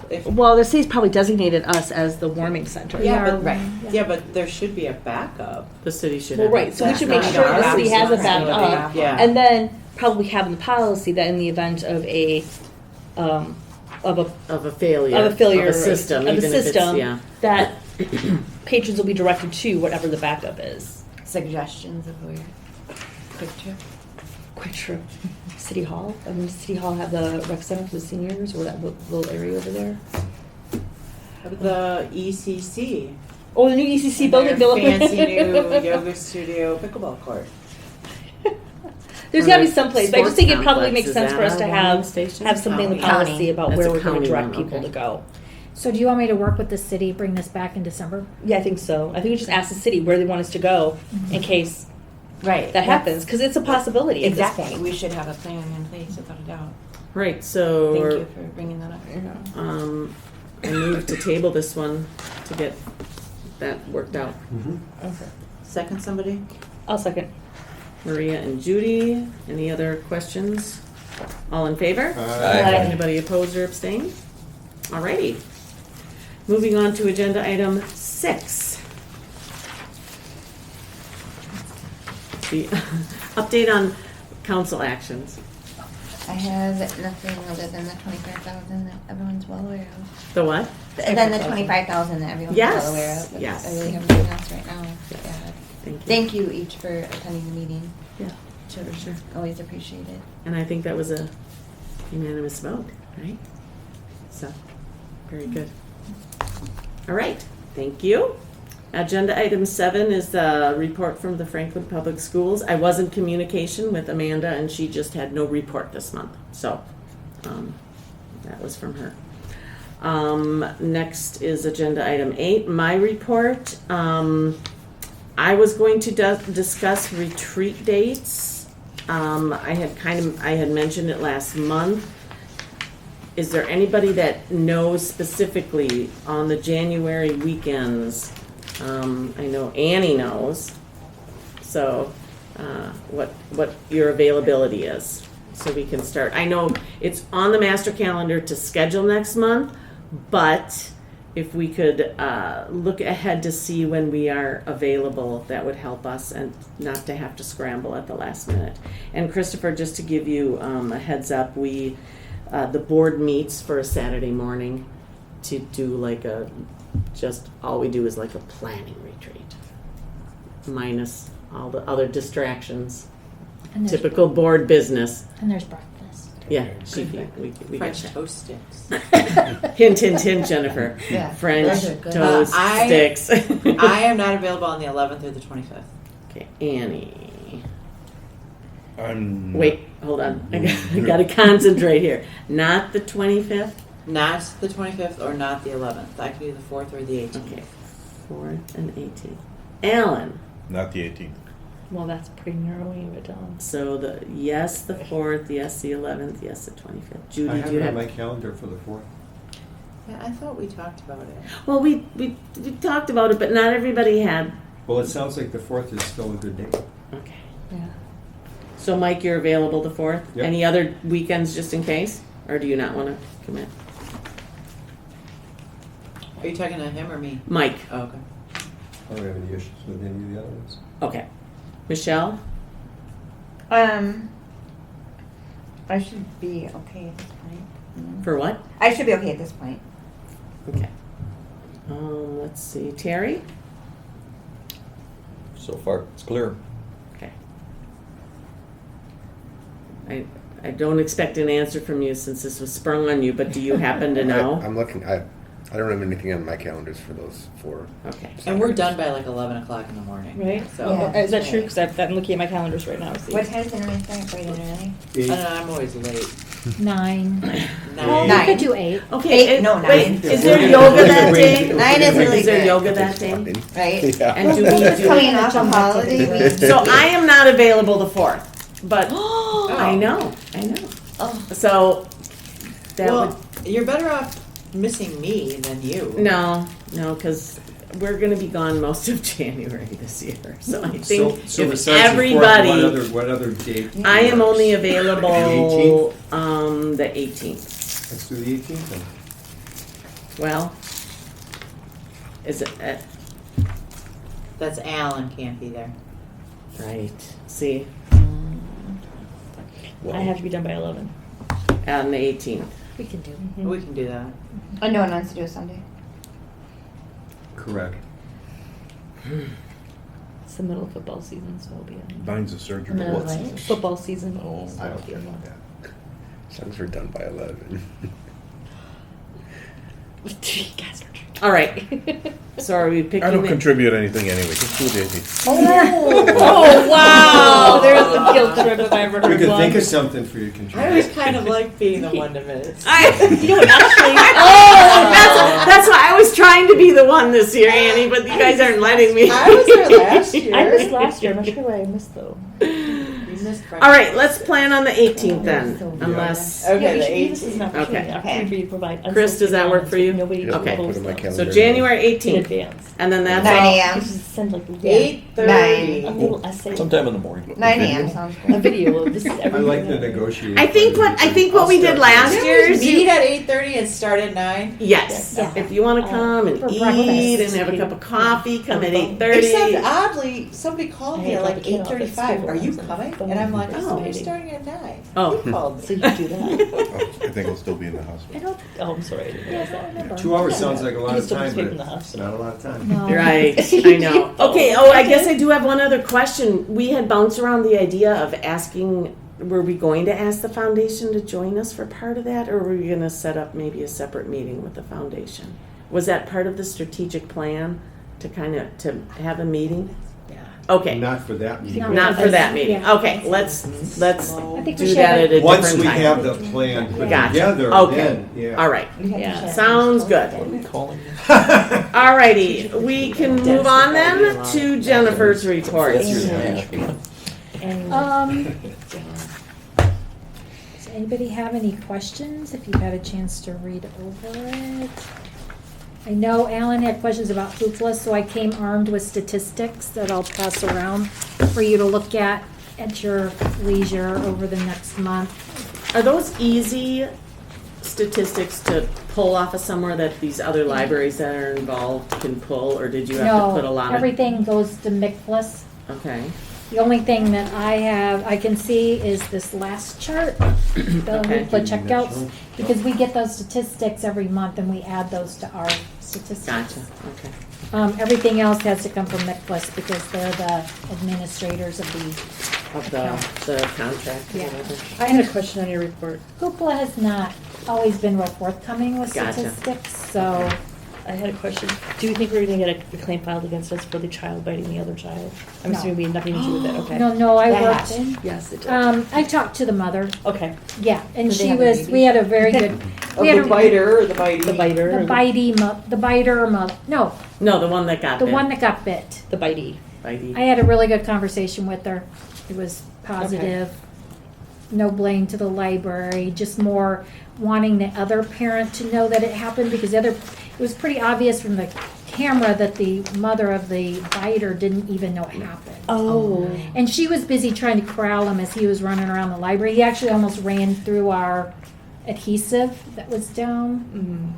if Well, the city's probably designated us as the warming center. yeah, Yeah, but right. yeah, but there should be a backup. The city should Well, have. right. So we That's should make not sure the our city has a responsibility. backup. Yeah. And then probably have in the policy that in the event of a Of a failure. of a failure Of a system. of a even if it's- system, yeah. that patrons will be directed to whatever the backup is. suggestions of where quick trip. Quick trip. City Hall. I mean, does City Hall have the rec center for the seniors, or that little area over there? The ECC. Oh, the new ECC And building. their fancy new yoga studio pickleball court. There's Or got to be like some place, but I just sports think it probably complex. makes Is sense that for us a to walking station? have something in the County. policy about That's where a we're going county to direct one, people okay. to go. So do you want me to work with the city, bring this back in December? Yeah, I think so. I think we just ask the city where they want us to go in case Right. that happens, because it's a possibility at Exactly. this point. We should have a plan in place without a doubt. Right, so Thank you for bringing that up. I move to table this one to get that worked out. Second, somebody? I'll second. Maria and Judy, any other questions? All in favor? Aye. Anybody opposed or abstained? Alrighty. Moving on to agenda item 6. The update on council actions. I have nothing other than the 25,000 that everyone's well aware of. The what? Then the 25,000 that everyone's Yes, well aware of. yes. I really have nothing else right now. Yes. Yeah. Thank you. Thank you each for attending the meeting. Yeah, Sure. Always appreciate it. and I think that was a unanimous vote, right? So, very good. All right, thank you. Agenda item 7 is the report from the Franklin Public Schools. I was in communication with Amanda, and she just had no report this month, so that was from her. Next is agenda item 8, my report. I was going to discuss retreat dates. I had mentioned it last month. Is there anybody that knows specifically on the January weekends? I know Annie knows. So, what your availability is, so we can start. I know it's on the master calendar to schedule next month, but if we could look ahead to see when we are available, that would help us and not to have to scramble at the last minute. And Christopher, just to give you a heads up, the board meets for a Saturday morning to do all we do is like a planning retreat, minus all the other distractions, And there's, typical board business. and there's breakfast. Yeah, we get French that. toast sticks. Hint, hint, hint, Jennifer. Yeah, French those are good. toast I- sticks. I am not available on the 11th or the 25th. Okay, Annie. I'm. Wait, hold on. I got to concentrate here. Not the 25th. Not the 25th or not the 11th. I can do the 4th or the 18th. Okay, 4th and 18th. Alan. Not the 18th. Well, that's pretty narrowing of it down. So the 4th, yes the 11th, yes the 25th. Judy, I have do you it have? on my calendar for the 4th. Yeah, I thought we talked about it. Well, we talked about it, but not everybody had. Well, it sounds like the 4th is still a good day. Okay. Yeah. So Mike, you're available the 4th? Yep. Any other weekends just in case? Or do you not want to commit? Are you talking to him or me? Mike. Oh, okay. I don't have any issues with any of the other ones. Okay. Michelle? I should be okay at this point. For what? I should be okay at this point. Okay. Let's see. Terry? So far, it's clear. Okay. I don't expect an answer from you since this was sprung on you, but do you happen to know? I'm looking. I don't have anything on my calendars for those 4. Okay. And we're done by like 11 o'clock in the morning. Right? So, Yeah. Is that true? Because I'm looking at my calendars right now. See. What time is dinner start? Bright and early? I don't know, I'm always late. 9. Nine. Well, we Nine. could do 8. Okay. Eight, no, Wait, 9. is there yoga that day? 9 is really Is there good. yoga that day? Right? Yeah. And do we It's do? coming off a holiday week. So I am not available the 4th, but I know. Oh. So that Well, you're better off missing me than you. no, because we're going to be gone most of January this year. So I think So if besides the 4th, everybody, what other date? I am works? only available the 18th. Let's do the 18th then. Well, is it That's Alan can't be there. right? See, I have to be done by 11. on the 18th. We can do. We can do that. Oh, no one wants to do a Sunday. Correct. It's the middle of football season, so I'll be in. Mine's a surgery. Middle of What's what? it? Football season. Oh, so I I'll don't be care in about one. that. As long as we're done by 11. You guys are All right. So are we picking? I don't the- contribute anything anyway. Just do it, Daisy. Oh wow! There's the guilt trip if I ever We heard could one. think of something for you to I contribute. always kind of like being the one to miss. You know what? Actually, That's why I was trying to be the one this year, Annie, but you guys aren't letting me. I was there last year. I missed last year. I'm not sure why I missed though. You missed All right, let's plan on the 18th then, unless. Okay, Yeah, the we should- this is an 18th. opportunity Okay. opportunity for you to provide. Chris, does that work for you? Nobody Yeah, Okay. I'll put it posts in my them calendar. So January in 18th, advance. and then that's 9 all. a.m. You should send like 8:30. a little essay. Sometime in the morning. 9 a.m. sounds A good. video. This is I everything. like the negotiating. I think what we did last Didn't year we is meet at 8:30 and start at 9? yes. Yeah. If you want to come and For eat breakfast. and have a cup of coffee, come at Except 8:30. Except oddly, somebody called I me had at like like a kid off at 8:35. school Are you once, coming? and And I'm like, someone oh, we're was starting at 9. Oh. He called So me. you do that. Oh, I think I'll still be in the I hospital. don't. Oh, I'm sorry. I didn't realize that. 2 hours sounds like a lot You of still time, participate but in the it's hospital. not a lot of time. No. Right, I know. Okay, I guess I do have one other question. We had bounced around the idea of asking, were we going to ask the foundation to join us for part of that, or were we going to set up maybe a separate meeting with the foundation? Was that part of the strategic plan to to have a meeting? Yeah. Okay, Not for that meeting. No. not for that meeting. Yeah. Okay, let's I think we do should that have at a Once different we time. have the plan put Gotcha. together, Okay. then, yeah. All right, Yeah. sounds good. What are we calling this? Alrighty, we can move on then to Jennifer's report. And Does anybody have any questions? If you've had a chance to read over it. I know Alan had questions about Hoopla, so I came armed with statistics that I'll pass around for you to look at your leisure over the next month. Are those easy statistics to pull off of somewhere that these other libraries that are involved can pull, or did you have to put a lot No, everything goes to MICFLIS. Okay. The only thing that I can see is this last chart, the Okay. Hoopla checkouts, because we get those statistics every month and we add those to our statistics. Gotcha. Okay. Everything else has to come from MICFLIS because they're the administrators of these. Of the contract or Yeah. whatever. I had a question on your report. Hoopla has not always been real forthcoming with Gotcha. statistics, so I had a question. Do you think we're going to get a claim filed against us for the child biting the other child? I'm No. assuming we had nothing to do with it. Okay. no, I That worked. happened. Yes, it did. I talked to the mother. Okay. Yeah, and Did they she have a was. baby? We had a very good. Of we had the biter or the bitey? The biter. the biter mother. No, No, the one that got the bit. one that got bit. The bitey. Bitey. I had a really good conversation with her. It was positive. No blame to the library, just more wanting the other parent to know that it happened because it was pretty obvious from the camera that the mother of the biter didn't even know it happened. Oh. And she was busy trying to corral him as he was running around the library. He actually almost ran through our adhesive that was down.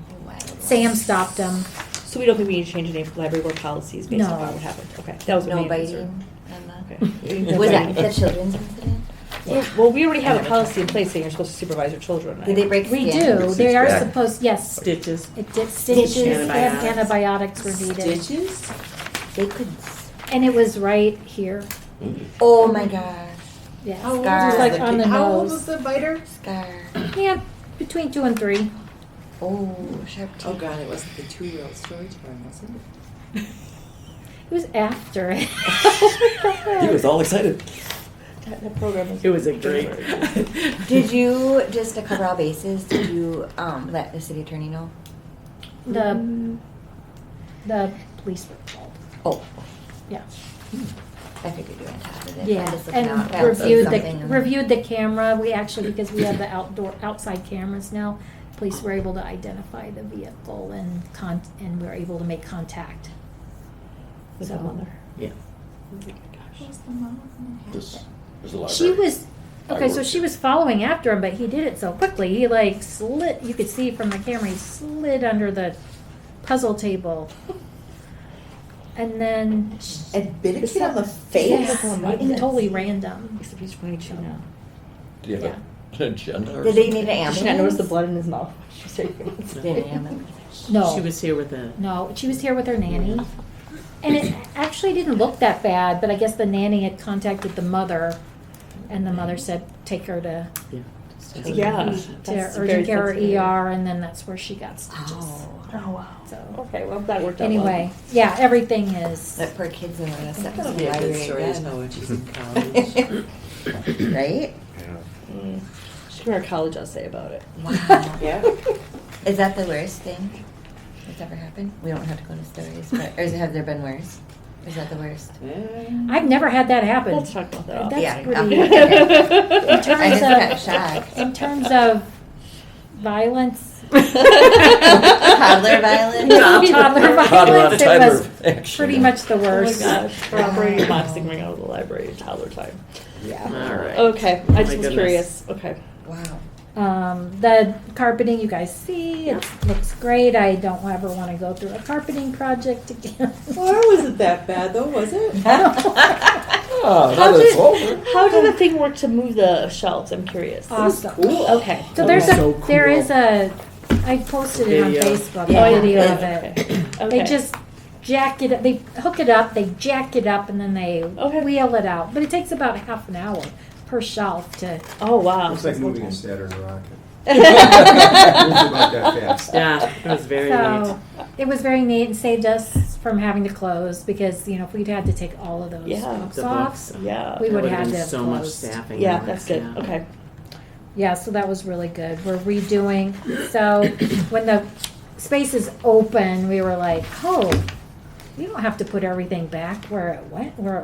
Sam stopped him. So we don't think we need to change any library board policies based No. on what happened? Okay. That was my No main biting. concern. And Okay. was that the children's incident? Well, we already have a policy in place saying you're supposed to supervise your children. Did they break We skin? do. They are back. supposed, yes. Stitches. It did stitches and Antibiotics. antibiotics were needed. Stitches? They could. And it was right here. Oh my gosh. Yeah. How old Scar. was Like the on the How old nose. was the biter? Scar. Yeah, between 2 and 3. Oh, sharp teeth. Oh god, it wasn't the 2-year-old story time, was it? It was after it. He was all excited. That program is. It was a great. Did you, just to cover all bases, did you let the city attorney know? The police were called. Oh, Yeah. I figured you were on top of it. Yeah, I'm just looking out, and I'll see reviewed something the, and- reviewed the camera. We actually, because we have the outside cameras now, police were able to identify the vehicle and we were able to make contact. With So- the mother. Yeah. This is a library. She was, okay, I so worked she there. was following after him, but he did it so quickly. He like slid, you could see from the camera, he slid under the puzzle table. And then, And bit a Is kid on the that- face? yeah, totally random. Except he's 22 now. Do you have an agenda or Did they something? need an Did you not notice the ambulance? blood in his mouth? She's saying. Did an ambulance? No, She was here with the. no, she was here with her nanny. And it actually didn't look that bad, but I guess the nanny had contacted the mother, and the mother said, take her to Yeah. to That's urgent very care or sensitive. ER, and then that's where she got stitches. Oh, wow. So Okay, well, that worked out well. anyway, yeah, everything is. That poor kid's in the That'll be a good story to tell when she's in college. Right? Mm. She wrote a college essay about it. Wow. Yeah. Is that the worst thing that's ever happened? We don't have to go to stories, but have there been worse? Is that the worst? I've never had that happen. Let's talk about that. That's Yeah, pretty. okay. In I terms just got of shocked. in terms of violence, Toddler violence. toddler violence, Toddler it Tyler was action. pretty much the Oh my worst. gosh, we're operating a boxing ring out of the library in toddler time. Yeah. All right. Okay, Oh I my just was goodness. curious. Okay. Wow. The carpeting you guys see, it looks great. I don't ever want to go through a carpeting project again. Well, it wasn't that bad though, was it? Oh, now that it's over. How did the thing work to move the shelves? I'm curious. Awesome. Cool. Okay. So there's a So cool. there is a I posted it on Video. Facebook. Yeah. A video of Okay. it. Okay. They just jack it up. They hook it up. They jack it up, and then they Okay. wheel it out. But it takes about half an hour per shelf to. Oh wow. Looks like moving a Saturn rocket. Moves about that fast. Yeah, it was very neat. So it was very neat and saved us from having to close because if we'd had to take all of those Yeah. books The off, books. Yeah. we That would would've have been to have so much closed. staffing. Yeah, on that's it, good. yeah. Okay. Yeah, so that was really good. We're redoing. So when the space is open, we were like, oh, we don't have to put everything back where it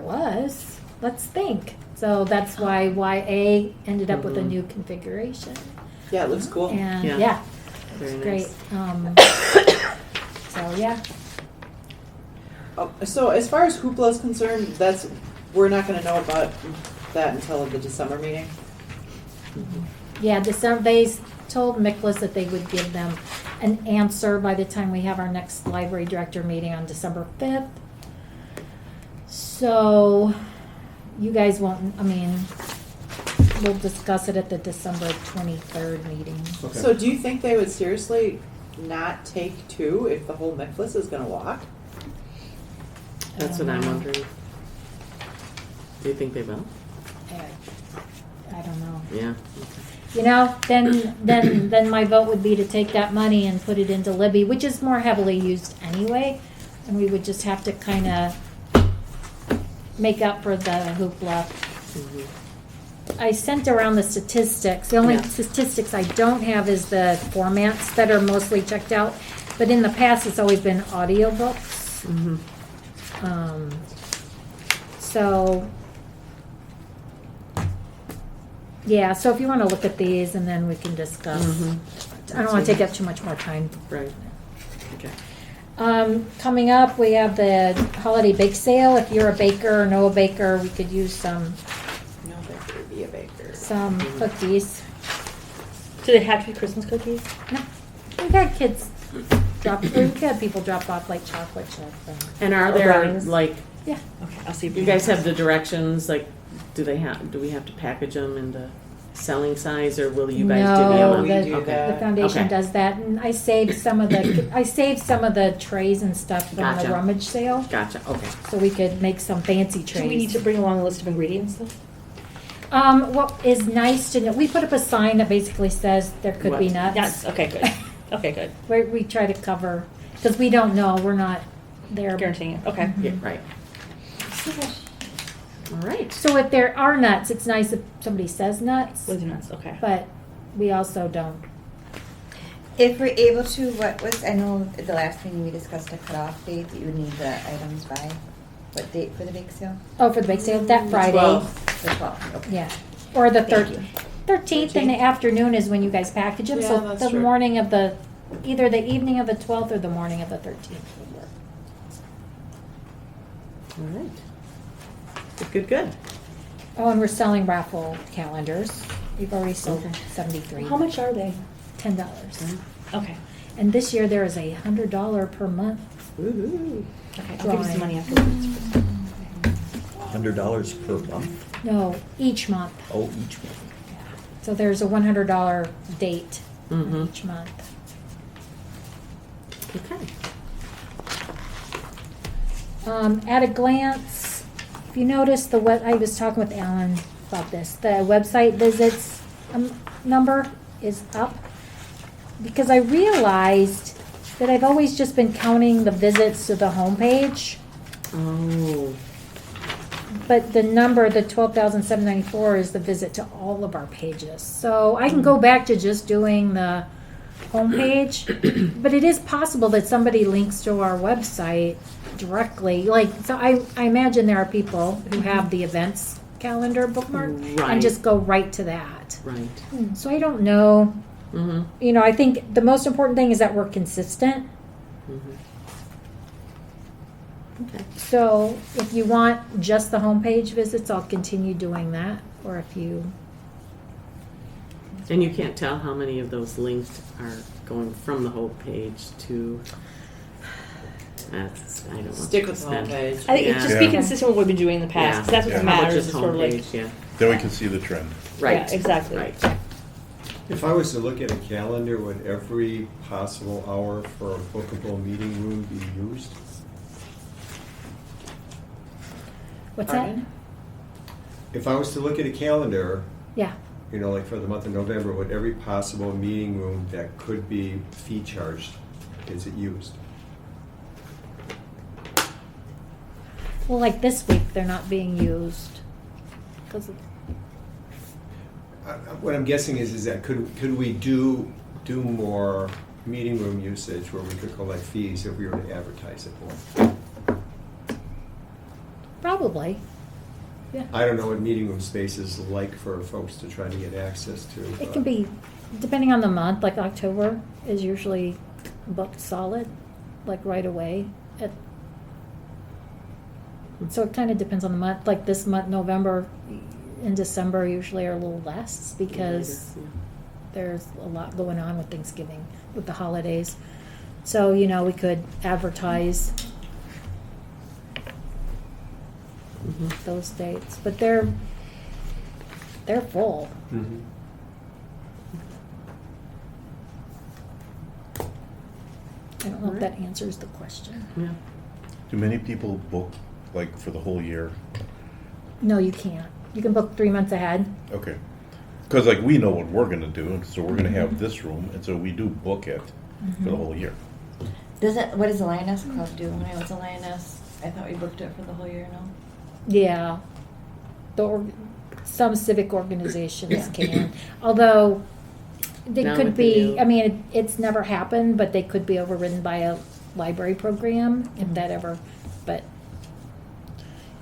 was. Let's think. So that's why YA ended up with a new configuration. Yeah, it looks cool. And Yeah. yeah, Very it's great. nice. So yeah, Oh, so as far as Hoopla is concerned, we're not going to know about that until the December meeting. yeah. They told Miklas that they would give them an answer by the time we have our next library director meeting on December 5th. So you guys won't. I mean, we'll discuss it at the December 23rd meeting. Okay. So do you think they would seriously not take 2 if the whole Mickless is going to walk? That's what I'm wondering. Do you think they will? I don't know. Yeah. Then my vote would be to take that money and put it into Libby, which is more heavily used anyway, and we would just have to kind of make up for the hoopla. I sent around the statistics. The only Yeah. statistics I don't have is the formats that are mostly checked out, but in the past it's always been audiobooks. Mm-hmm. So, yeah, so if you want to look at these and then we can discuss. I don't want to take up too much more time. Right. Okay. Coming up, we have the holiday bake sale. If you're a baker or know a baker, we could use some No, that would be a baker. cookies. Do they have to be Christmas cookies? No, we've had kids we've had people drop off like chocolate chip. And are Or there brownies. like Yeah. Okay, I'll see. if you we guys have the directions? Like, do we have to package them into selling size, or will you guys No, divvy them up? we do Okay. that. The foundation Okay. does that, and I saved some of the trays and stuff from Gotcha. the rummage sale, Gotcha. Okay. so we could make some fancy trays. Do we need to bring along a list of ingredients though? What is nice to know, we put up a sign that basically says there could be What? nuts. Yes. Okay. Good. Okay. Good. We try to cover, because we don't know, we're not there. Guaranteeing it. Okay. Yeah. Right. All right. So if there are nuts, it's nice if somebody says nuts, With nuts. Okay. but we also don't. If we're able to, I know at the last meeting we discussed a cutoff date that you would need the items by. What date for the bake sale? Oh, for the bake sale, that Friday. 12th. The 12th. Okay. Yeah, or the Thank you. 13th in the afternoon is when you guys package them, Yeah, so that's the true. morning of either the evening of the 12th or the morning of the 13th would work. All right. Good. Oh, and we're selling raffle calendars. We've already sold Okay. 73. How much are they? $10. Okay. And this year there is a $100 per month. Woohoo. Okay. I'll give you some money afterwards. $100 per month? No, each month. Oh, each month. So there's a $100 date Mm-hmm. each month. Okay. At a glance, if you notice I was talking with Alan about this, the website visits number is up because I realized that I've always just been counting the visits to the homepage, Oh, but the number, the 12,794, is the visit to all of our pages. So I can go back to just doing the homepage, but it is possible that somebody links to our website directly. Like, so I imagine there are people who have the events calendar bookmarked Right. and just go right to that. right. So I don't know. Mm-hmm. You know, I think the most important thing is that we're consistent. Mm-hmm. Okay. So if you want just the homepage visits, I'll continue doing that. Or if you, And you can't tell how many of those links are going from the whole page to. That's, I don't know. Stick with the homepage. I think it's just be Yeah. consistent with what we've been doing in the past, 'cause that's what Yeah. How much matters. is Is sort of like, homepage? Yeah. Then we can see the trend. Right. Yeah, exactly. Right. If I was to look at a calendar, would every possible hour for a bookable meeting room be used? what's that? Pardon? If I was to look at a calendar, Yeah. you know, like for the month of November, would every possible meeting room that could be fee charged, is it used? Well, like this week, they're not being used. 'Cause of- What I'm guessing is that could we do more meeting room usage where we could collect fees if we were to advertise it more? Probably. Yeah. I don't know what meeting room space is like for folks to try to get access to. It but- can be, depending on the month, like October is usually booked solid, like right away. So it kind of depends on the month. Like this month, November and December usually are a little less because Yeah. there's a lot going on with Thanksgiving, with the holidays. So, you know, we could advertise Mhm. those dates, but they're full. Mhm. I don't know if Alright. that answers the question. Yeah. Do many people book like for the whole year? No, you can't. You can book 3 months ahead. Okay. Because like we know what we're gonna do, and so we're gonna have this room, and so we do book it for the whole year. What does the Lioness Club do? When I was a Lioness, I thought we booked it for the whole year, no? Yeah. Some civic organizations can. Although they Now could with the be, new- I mean, it's never happened, but they could be overridden by a library program if that ever, but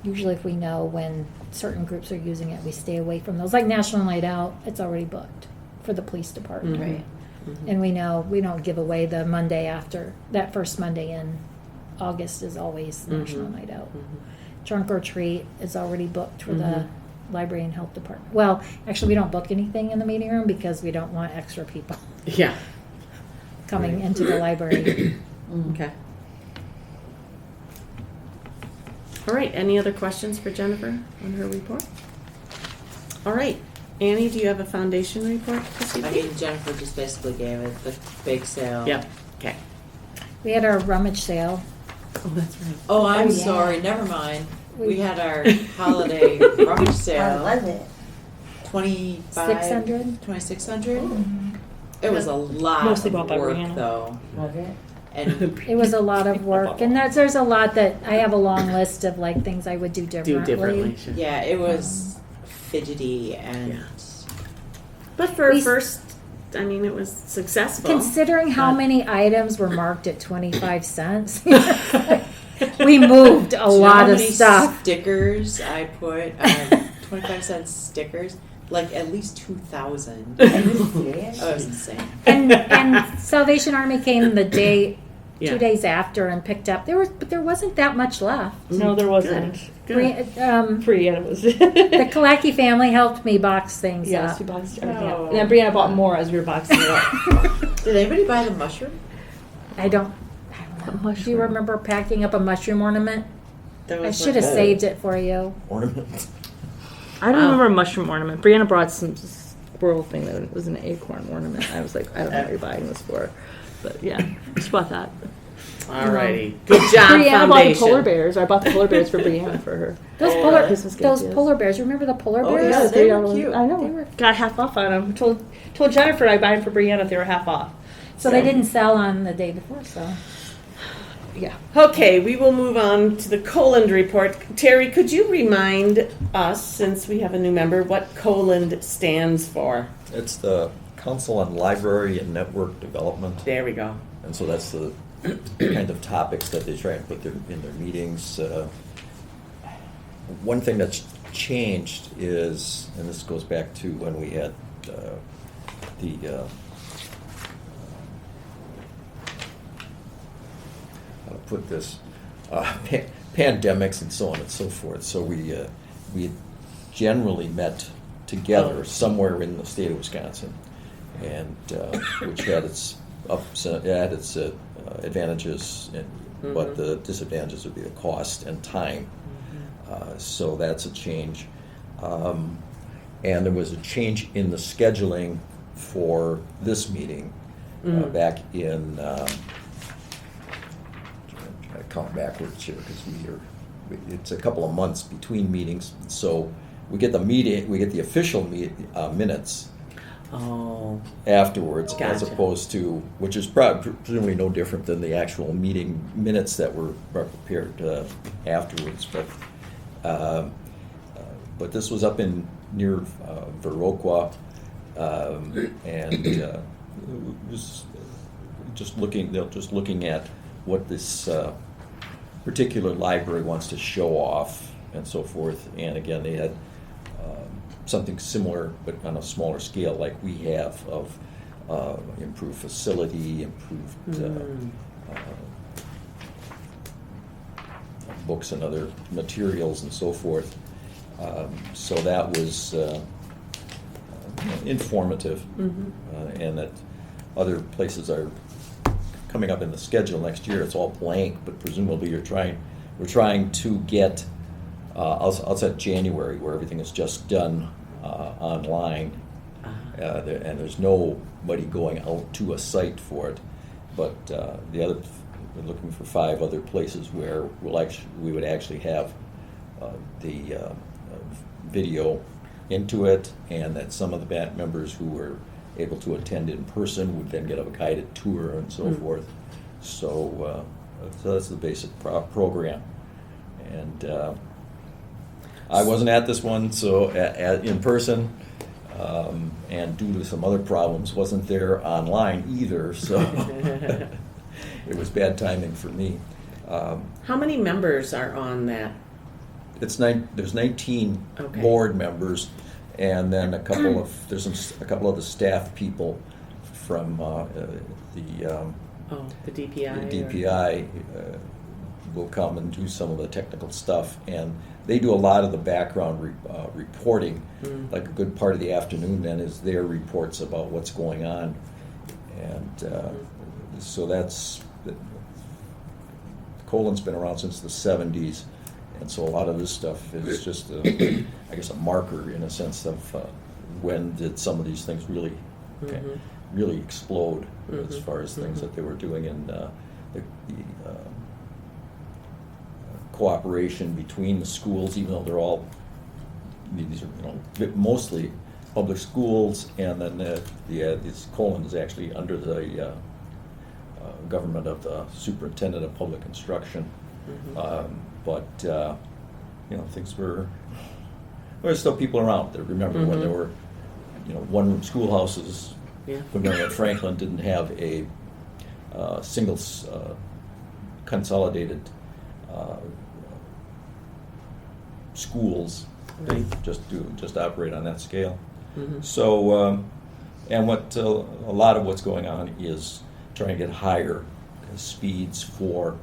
usually if we know when certain groups are using it, we stay away from those. Like National Night Out, it's already booked for the police department. Mhm. Right. Mhm. And we know we don't give away the Monday after, that first Monday in August is always National Mhm. Night Out. Mhm. Trunk or Treat is already booked for Mhm. the library and health department. Well, actually, we don't book anything in the meeting room because we don't want extra people Yeah. coming Right. into the library. Okay. All right, any other questions for Jennifer on her report? All right, Annie, do you have a foundation report this I evening? mean, Jennifer just basically gave it, the bake sale. Yep, okay. We had our rummage sale. Oh, that's right. Oh, I'm Oh, yeah. sorry, never mind. We We- had our holiday rummage How sale. was it? 600? 2,600? It was a lot Mostly of bought by work, Brianna. though. Was it? And It was a lot of work, and there's a lot that I have a long list of like things I would do Do differently. differently, sure. yeah, it was fidgety and Yeah. But for a We- first, I mean, it was successful. Considering how But- many items were marked at 25 cents, we moved a Do you know lot how of many stuff. stickers I put 25-cent stickers, like at least 2,000. Are you serious? That was insane. And Salvation Army came the day, Yeah. 2 days after, and picked up. But there wasn't that much left. No, there wasn't. Good. Brianna was. The Kalaki family helped me box things Yes, up. we boxed everything Oh. up. And then Brianna bought more as we were boxing it up. Did anybody buy the mushroom? I don't know. Do you remember packing up a mushroom ornament? That I was should have like- saved it for you. Ornament. I don't Wow. remember a mushroom ornament. Brianna brought some squirrel thing that was an acorn ornament. I was like, I don't know what you're buying this for. But yeah, she bought that. Alrighty. Good job, Brianna bought the Foundation. polar bears. I bought the polar bears for Brianna for her. Those Christmas gift, those yes. polar bears. Remember the polar Oh, bears? yeah, they were cute. I know. They were- Got half off on them. Told Jennifer I buy them for Brianna if they were half off. So they didn't sell on the day before. So Yeah. Okay, we will move on to the Coland report. Terry, could you remind us, since we have a new member, what Coland stands for? It's the Council on Library and Network Development. There we go. And so that's the kind of topics that they try and put in their meetings. One thing that's changed is, and this goes back to when we had how to put this, pandemics and so on and so forth. So we generally met together somewhere in the state of Wisconsin, and which had its advantages, but the disadvantages would be the cost and time. So that's a change. And there was a change in the scheduling for this meeting back in. Try to count backwards here because it's a couple of months between meetings. So we get the official minutes Oh, afterwards, as Gotcha. opposed to, which is presumably no different than the actual meeting minutes that were prepared afterwards. But this was up in near Viroqua, and it was just looking at what this particular library wants to show off and so forth. And again, they had something similar, but on a smaller scale, like we have, of improved facility, improved books and other materials and so forth. So that was informative, and that other places are coming up in the schedule next year. It's all blank, but presumably we're trying to get outside January, where everything is just done online, and there's nobody going out to a site for it. But we're looking for 5 other places where we would actually have the video into it, and that some of the band members who were able to attend in person would then get a guided tour and so forth. So that's the basic program. And I wasn't at this one, so in person, and due to some other problems, wasn't there online either. So it was bad timing for me. how many members are on that? There's 19 Okay. board members, and then a couple of the staff people from The DPI? the or- DPI will come and do some of the technical stuff, and they do a lot of the background reporting. Like a good part of the afternoon then is their reports about what's going on, and so that's Coland's been around since the 70s, and so a lot of this stuff is just I guess a marker in a sense of when did some of these things really explode as far as things that they were doing in the cooperation between the schools, even though they're all, these are mostly public schools, and then this Coland is actually under the government of the superintendent of public instruction. But things were, there's still people around that remember when there were one-room schoolhouses. Yeah. Remember that Franklin didn't have a single consolidated schools. They just operate on that scale. So, and what a lot of what's going on is trying to get higher speeds for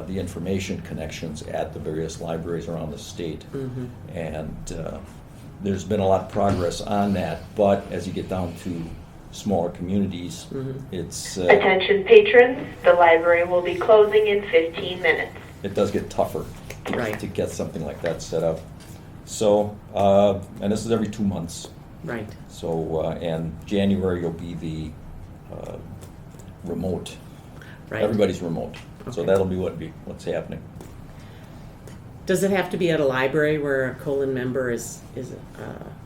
the information connections at the various libraries around the state. And there's been a lot of progress on that, but as you get down to smaller communities, it's Attention patrons, the library will be closing in 15 minutes. it does get tougher Right. to get something like that set up. So, and this is every 2 months. Right. So, and January will be the remote Right. Everybody's remote. So Okay. that'll be what's happening. Does it have to be at a library where a Colin member is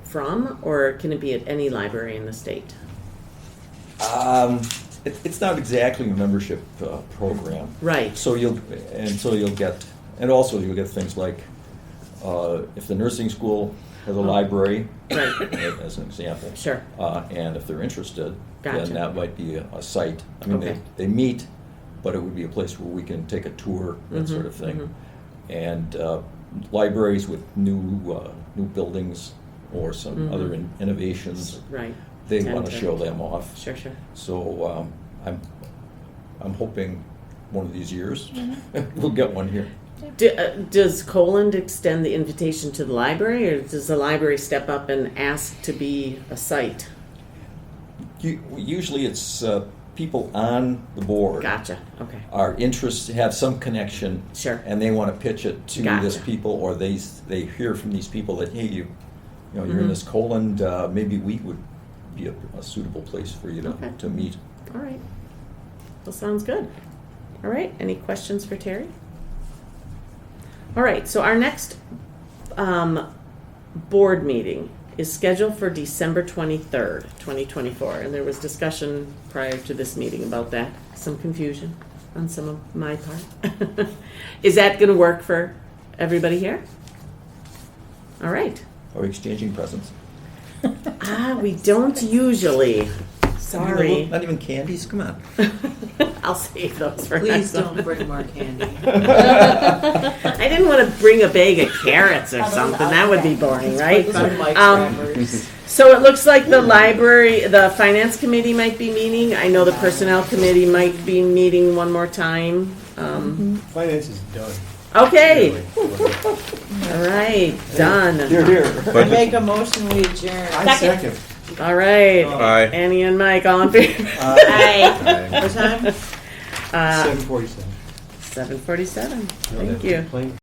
from, or can it be at any library in the state? It's not exactly a membership program. Right. So you'll get things like if the nursing school has a library, Right. as an example. Sure. And if they're interested, Gotcha. then that might be a site. I mean, Okay. they meet, but it would be a place where we can take a tour, that sort of thing. And libraries with new buildings or some other innovations, Right. they Tend want to to- show them off. Sure, sure. So I'm hoping one of these years we'll get one here. Does Colin extend the invitation to the library, or does the library step up and ask to be a site? Usually it's people on the board Gotcha. Okay. are interested, have some connection, Sure. and they want to pitch it to this Gotcha. people, or they hear from these people that, hey, you're Mm-hmm. in this Colin, maybe we would be a suitable place for you Okay. to meet. All right. Well, sounds good. All right. Any questions for Terry? All right. So our next board meeting is scheduled for December 23rd, 2024. And there was discussion prior to this meeting about that. Some confusion on some of my part. Is that going to work for everybody here? All right. Are we exchanging presents? We don't usually. Sorry. Not even candies? Come on. I'll save those for Please next one. don't bring more candy. I didn't want to bring a bag of carrots or something. That would be boring, right? Some Mike's Um, wrappers. So it looks like the library, the finance committee might be meeting. I know the personnel committee might be meeting one more time. Finance is done. Okay, Really. all right, done. Here. I make a motion, we adjourn. I second. All right, Aye. Annie and Mike, all in favor? Aye. What time? 7:47. 7:47. Thank you.